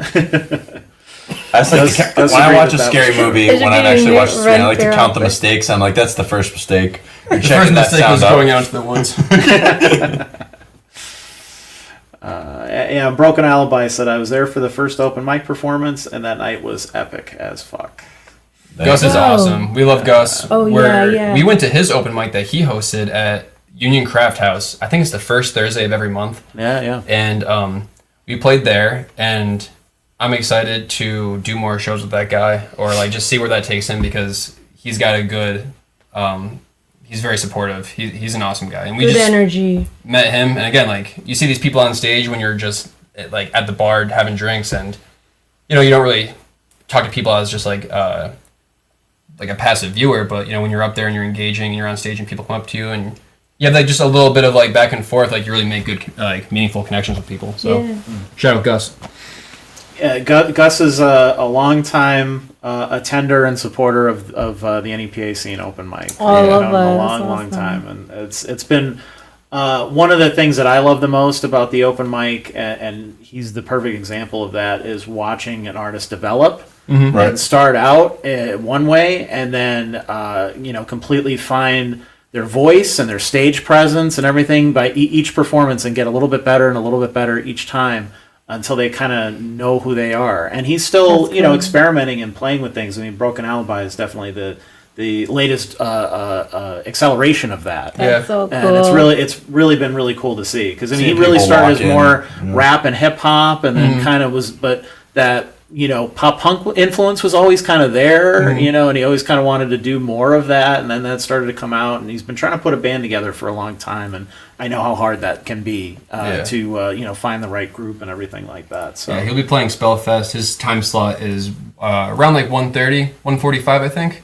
I was like, Does when I agree watch a with that. scary movie, There's when a I've video actually you watched the screen, I like to run count the through mistakes. I'm like, that's the first mistake. You're The first checking that mistake was sound going out. out to the woods. Yeah, Broken Alibi said I was there for the first open mic performance, and that night was epic as fuck. Gus is awesome. We love Gus. Oh, yeah. We went to his open mic that he hosted at Union Craft House. I think it's the first Thursday of every month. Yeah. And we played there, and I'm excited to do more shows with that guy, or like just see where that takes him, because he's got a good he's very supportive. He's an awesome guy, and we Good just energy. met him. And again, like, you see these people on stage when you're just like at the bar having drinks, and you don't really talk to people as just like a passive viewer, but when you're up there and you're engaging and you're on stage and people come up to you and you have like just a little bit of like back and forth, like you really make good like meaningful connections with people. So shout out Gus. Yeah, Gus is a long-time attender and supporter of the NEPA Scene Open Mic. Oh, I love that. A long time, and it's been one of the things that I love the most about the open mic, and he's the perfect example of that, is watching an artist develop and start out one way, and then completely find their voice and their stage presence and everything by each performance, and get a little bit better and a little bit better each time, until they kind of know who they are. And he's still, experimenting and playing with things. I mean, Broken Alibi is definitely the latest acceleration of that. That's so cool. And it's really been really cool to see, because he really people started walk as more rap and hip hop, and then kind of was, but that pop punk influence was always kind of there, and he always kind of wanted to do more of that, and then that started to come out, and he's been trying to put a band together for a long time, and I know how hard that can be to find the right group and everything like that. So Yeah, he'll be playing SpellFest. His time slot is around like 1:30, 1:45, I think.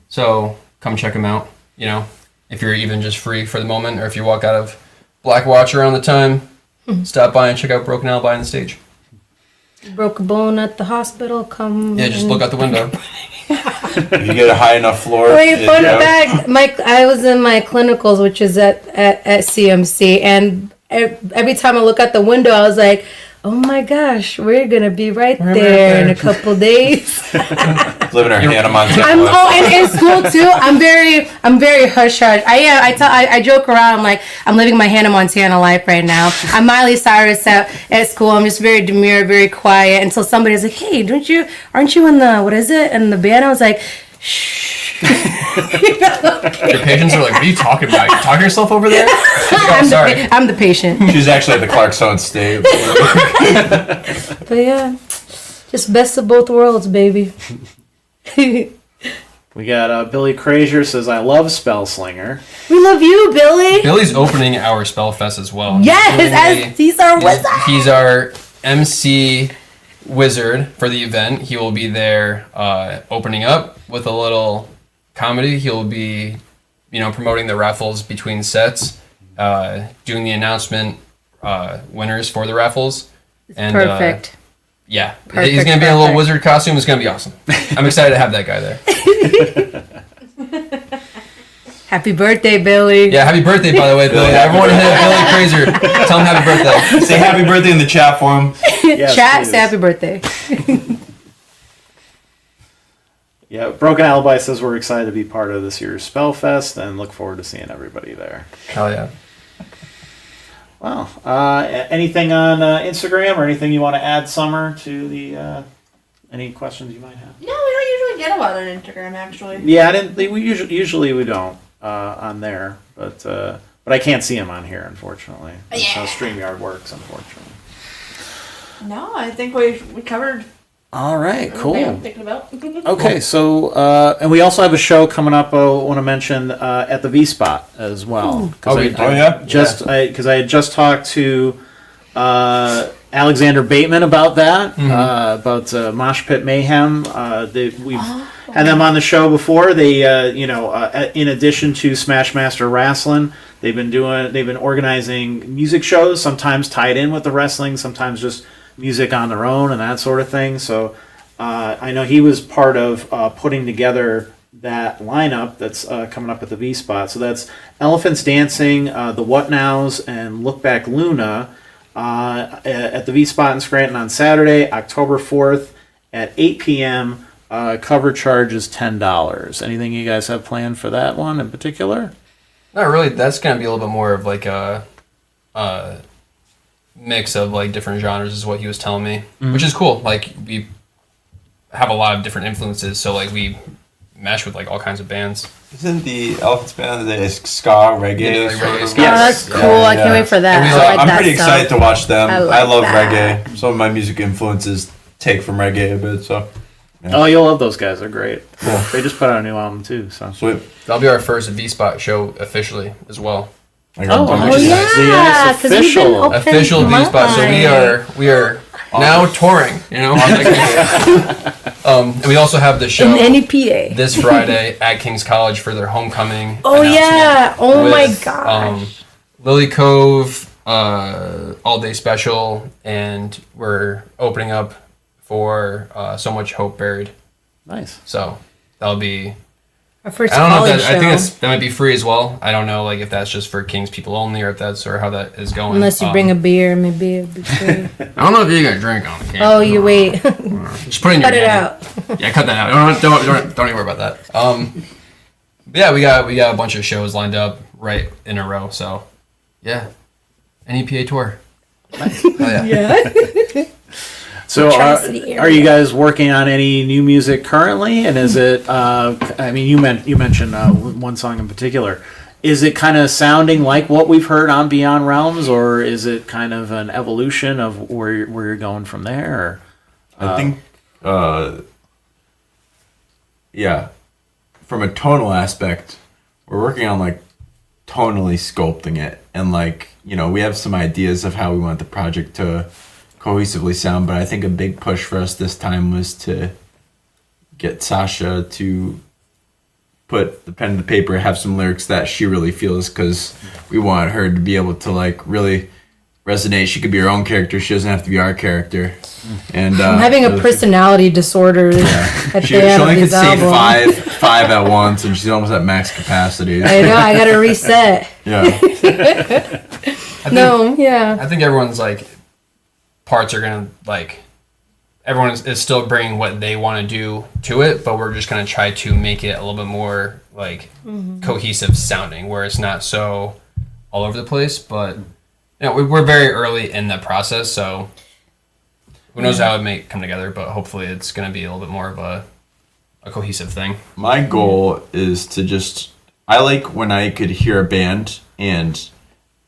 So come check him out. If you're even just free for the moment, or if you walk out of Black Watch around the time, stop by and check out Broken Alibi on the stage. Broke a bone at the hospital. Come. Yeah, just look out the window. If you get a high enough floor. Wait, fun fact. I was in my clinicals, which is at CMC, and every time I look out the window, I was like, "Oh my gosh, we're gonna be right there in a couple days." Living our Hannah Montana. And in school too. I'm very hush hush. I joke around. I'm like, I'm living my Hannah Montana life right now. I'm Miley Cyrus at school. I'm just very demure, very quiet, until somebody's like, "Hey, aren't you in the, what is it, in the band?" I was like, "Shh." Your patients are like, "What are you talking about? You talking to yourself over there?" Sorry. I'm the patient. She's actually at the Clarkson stage. But yeah, just best of both worlds, baby. we got Billy Crazier says, I love Spellslinger. We love you, Billy. Billy's opening our SpellFest as well. Yes, he's our wizard. He's our MC wizard for the event. He will be there opening up with a little comedy. He'll be, promoting the raffles between sets, doing the announcement winners for the raffles. And, Perfect. Yeah, he's going to be in a little wizard costume. It's going to be awesome. I'm excited to have that guy there. Happy birthday, Billy. Yeah, happy birthday, by the way, Billy. Everyone hit Billy Crazier. Tell him happy birthday. Say happy birthday in the chat for him. Yes, Chat, please. say happy birthday. Yeah, Broken Alibi says we're excited to be part of this year's SpellFest and look forward to seeing everybody there. Hell yeah. Wow. Anything on Instagram or anything you want to add, Summer, to the any questions you might have? No, we don't usually get a lot on Instagram, actually. Yeah, I didn't. We usually we don't on there, but I can't see them on here, unfortunately. That's how StreamYard works, unfortunately. No, I think we covered All right, everything cool. I'm thinking about. Okay, so and we also have a show coming up. I want to mention at the V Spot as well. Because I had just talked to Alexander Bateman about that, about Mosh Pit Mayhem. We've had them on the show before. They, in addition to Smashmaster Wrestling, they've been organizing music shows, sometimes tied in with the wrestling, sometimes just music on their own and that sort of thing. So I know he was part of putting together that lineup that's coming up at the V Spot. So that's Elephants Dancing, the What Nows, and Look Back Luna at the V Spot in Scranton on Saturday, October 4th at 8 p.m. Cover charge is $10. Anything you guys have planned for that one in particular? Not really. That's going to be a little bit more of like a mix of like different genres is what he was telling me, which is cool. Like we have a lot of different influences, so like we mesh with like all kinds of bands. Isn't the Elephants band the ska, reggae? Yeah, like sort reggae, of? ska. Oh, that's cool. I can't wait for that. And we I like- like I'm that pretty stuff. excited to watch them. I I, like love that. reggae. Some of my music influences take from reggae a bit, so Oh, you'll love those guys. They're great. Cool. They just put out a new album too. So. sweet. That'll be our first V Spot show officially as well. I got Oh, which is yeah. nice. Yeah, Yes, 'cause we've been official. open Official V Spot. So we are now touring. You know. And we also have the show In NEPA. this Friday at King's College for their homecoming. Oh announcement yeah! Oh my with, gosh! Lily Cove, all day special, and we're opening up for So Much Hope Buried. Nice. So that'll be. Our first I don't know. college If that, I show. think that might be free as well. I don't know, like if that's just for King's people only, or if that's or how that is going. Unless you bring a beer, maybe it'll be free. I don't know if you're gonna drink on the camera. Oh, you wait. Just put it in your Cut it hand. out. Yeah, cut that out. Don't even worry about that. But yeah, we got a bunch of shows lined up right in a row. So yeah, NEPA tour. Oh yeah. Yeah. So, Tri-City area. are you guys working on any new music currently? And is it? I mean, you mentioned one song in particular. Is it kind of sounding like what we've heard on Beyond Realms, or is it kind of an evolution of where you're going from there? Or? I think, yeah, from a tonal aspect, we're working on like tonally sculpting it, and like we have some ideas of how we want the project to cohesively sound. But I think a big push for us this time was to get Sasha to put the pen to the paper, have some lyrics that she really feels, because we want her to be able to like really resonate. She could be her own character. She doesn't have to be our character. And I'm having a personality disorder at She the end only of could these say albums. five at once, and she's almost at max capacity. I know. I gotta reset. Yeah, I think everyone's like parts are gonna like everyone is still bringing what they want to do to it, but we're just gonna try to make it a little bit more like cohesive sounding, where it's not so all over the place. But we're very early in that process, so who knows how it may come together. But hopefully, it's gonna be a little bit more of a cohesive thing. my goal is to just. I like when I could hear a band and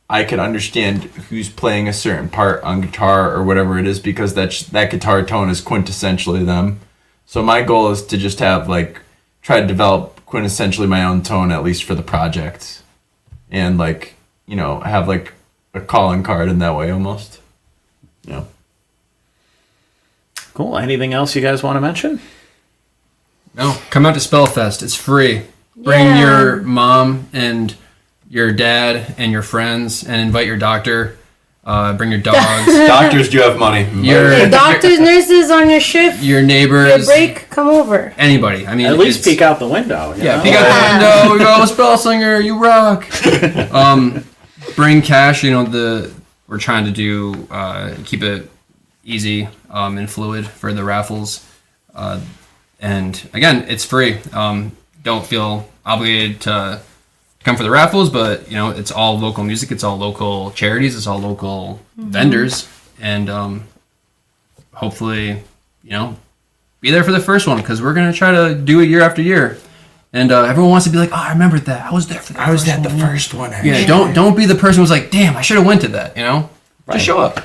I could understand who's playing a certain part on guitar or whatever it is, because that guitar tone is quintessentially them. So my goal is to just have like try to develop quintessentially my own tone, at least for the project, and like have like a calling card in that way almost. Yeah. Cool. Anything else you guys want to mention? No, come out to SpellFest. It's free. Bring Yeah. your mom and your dad and your friends, and invite your doctor. Bring your dogs. Doctors do have money. Your Doctors, nurses on your shift. your Your neighbors. break, come over. Anybody. I mean, At least it's- peek out the window. you Yeah, know? peek out the window. We go, Spellslinger, you rock. Bring cash. We're trying to do keep it easy and fluid for the raffles. And again, it's free. Don't feel obligated to come for the raffles, but it's all local music. It's all local charities. It's all local vendors, and hopefully, be there for the first one, because we're gonna try to do it year after year. And everyone wants to be like, oh, I remembered that. I was there for that. I was at the first one. Yeah, don't be the person who's like, damn, I should have went to that. Just show up.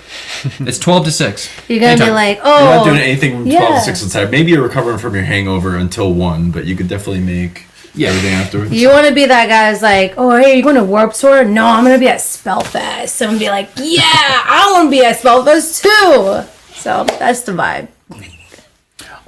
It's 12 to 6. You're gonna be Anytime. like, You're not oh, doing anything from 12 yeah. to 6 inside. Maybe you're recovering from your hangover until 1, but you could definitely make everything afterwards. you want to be that guy who's like, oh, hey, you going to Warped Tour? No, I'm gonna be at SpellFest. I'm gonna be like, yeah, I want to be at SpellFest too. So that's the vibe.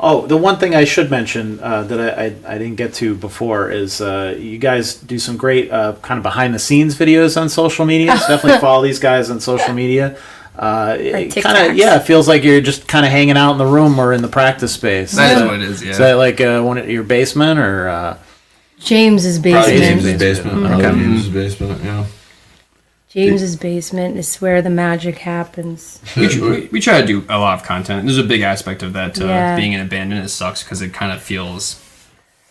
Oh, the one thing I should mention that I didn't get to before is you guys do some great kind of behind the scenes videos on social media. So definitely follow these guys on social media. it Tic kind of Tacs. it feels like you're just kind of hanging out in the room or in the practice space. That is what it is, yeah. Is that like your basement or? James's Probably basement. James's basement. Okay. Probably James's basement. Yeah. James's basement is where the magic happens. We try to do a lot of content. There's a big aspect of that to Yeah. being in a band, and it sucks because it kind of feels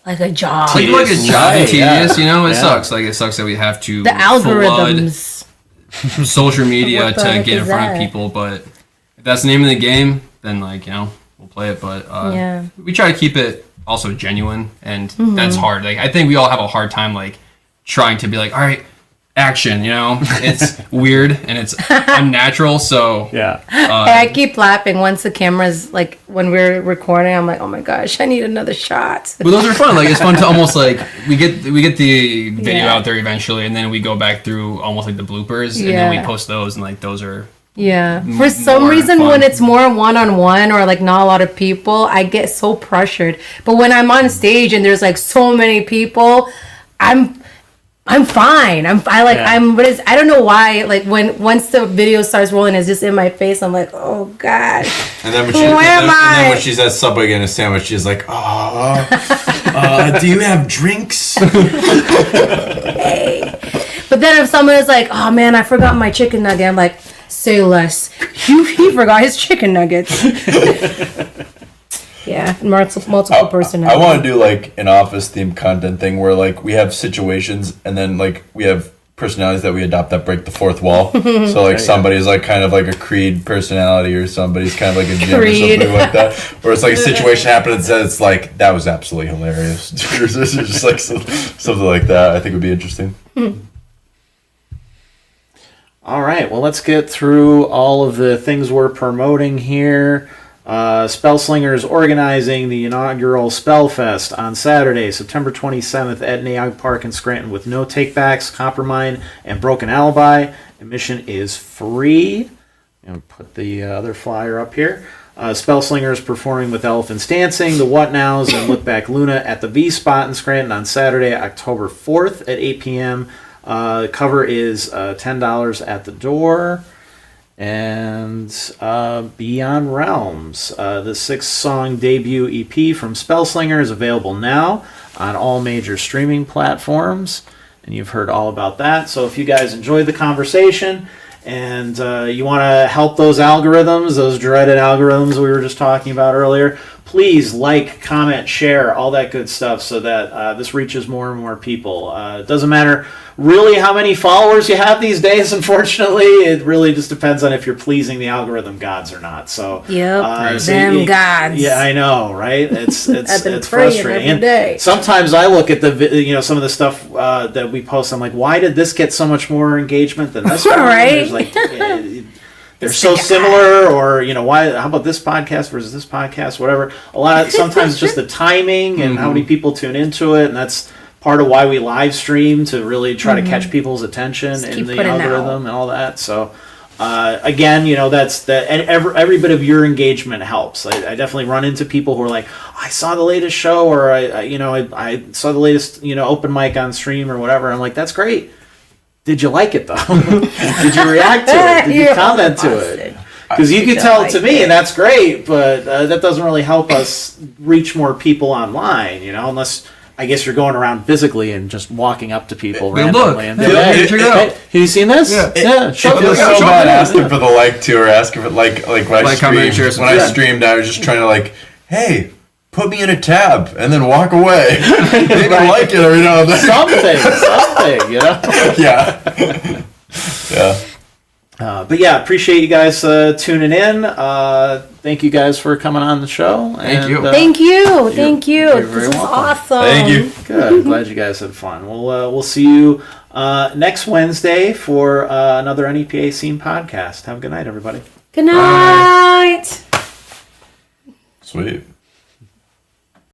Like a job. like a job Right, and tedious, yeah. you know? It Yeah. sucks. Like, it sucks that we have to The flood algorithms. social media What the to heck get in is front of that? people, but if that's the name of the game, then, like, you know, we'll play it. But Yeah. we try to keep it also genuine, and Mm-hmm. that's hard. Like, I think we all have a hard time, like, trying to be like, all right, action, you know? It's weird and it's unnatural, so... Yeah. And I keep laughing once the camera's like when we're recording. I'm like, oh my gosh, I need another shot. But those are fun. Like, it's fun to almost like we get the video Yeah. out there eventually, and then we go back through almost like the bloopers, and then we Yeah. post those, and like those are Yeah. For some more reason, fun. when it's more one-on-one or like not a lot of people, I get so pressured. But when I'm on stage and there's like so many people, I'm fine. I don't know why. Like once the video starts rolling, it's just in my face. I'm like, oh god. And then when Where am and then I? when she's at Subway getting a sandwich, she's like, "Oh, do you have drinks?" But then if someone is like, oh man, I forgot my chicken nugget, I'm like, say less. He forgot his chicken nuggets. Yeah, multiple personalities. I want to do like an office themed content thing where like we have situations and then like we have personalities that we adopt that break the fourth wall. So like somebody's like kind of like a Creed personality or somebody's kind of like a Jim or Creed. something like that. Where it's like a situation happens and it's like that was absolutely hilarious. Or just like something like that. I think would be interesting. All right, well, let's get through all of the things we're promoting here. Spellslinger is organizing the inaugural SpellFest on Saturday, September 27th at Nay Aug Park in Scranton with no takebacks, Coppermine, and Broken Alibi. Admission is free. I'm going to put the other flyer up here. Spellslinger is performing with Elephants Dancing, The What Nows, and Look Back Luna at the V Spot in Scranton on Saturday, October 4th at 8 p.m. The cover is $10 at the door. And Beyond Realms, the 6-song debut EP from Spellslinger is available now on all major streaming platforms. And you've heard all about that. So if you guys enjoyed the conversation and you want to help those algorithms, those dreaded algorithms we were just talking about earlier, please like, comment, share, all that good stuff so that this reaches more and more people. It doesn't matter really how many followers you have these days, unfortunately. It really just depends on if you're pleasing the algorithm gods or not. So Yep, them gods. Yeah, I know, right? It's I've been it's praying frustrating. every day. And sometimes I look at some of the stuff that we post. I'm like, why did this get so much more engagement than this one? Right. There's like, they're so similar, or why? How about this podcast versus this podcast? Whatever. Sometimes it's just the timing and how many people tune into it, and that's part of why we live stream, to really try to catch people's attention Just in keep the putting algorithm and all that. So again, that's that, and every bit of your engagement helps. I definitely run into people who are like, I saw the latest show, or I saw the latest open mic on stream or whatever. I'm like, that's great. Did you like it though? Did you react to it? Did you comment to it? Because you can tell it to me, and that's great, but that doesn't really help us reach more people online, unless I guess you're going around physically and just walking up to people Hey, randomly. look. And Hey, check it out. have you seen this? Yeah. It feels so bad asking for the like too, or asking for like when Like, comment, share, I streamed, I was just trying to like, hey, put me in a tab and then walk away. Maybe like it every now and then. Something, Yeah. Yeah. But yeah, appreciate you guys tuning in. Thank you guys for coming on the show. Thank you. Thank you. Thank you. you're This very is welcome. awesome. Thank you. Good. I'm glad you guys had fun. We'll see you next Wednesday for another NEPA Scene Podcast. Have a good night, everybody. Good night. Sweet.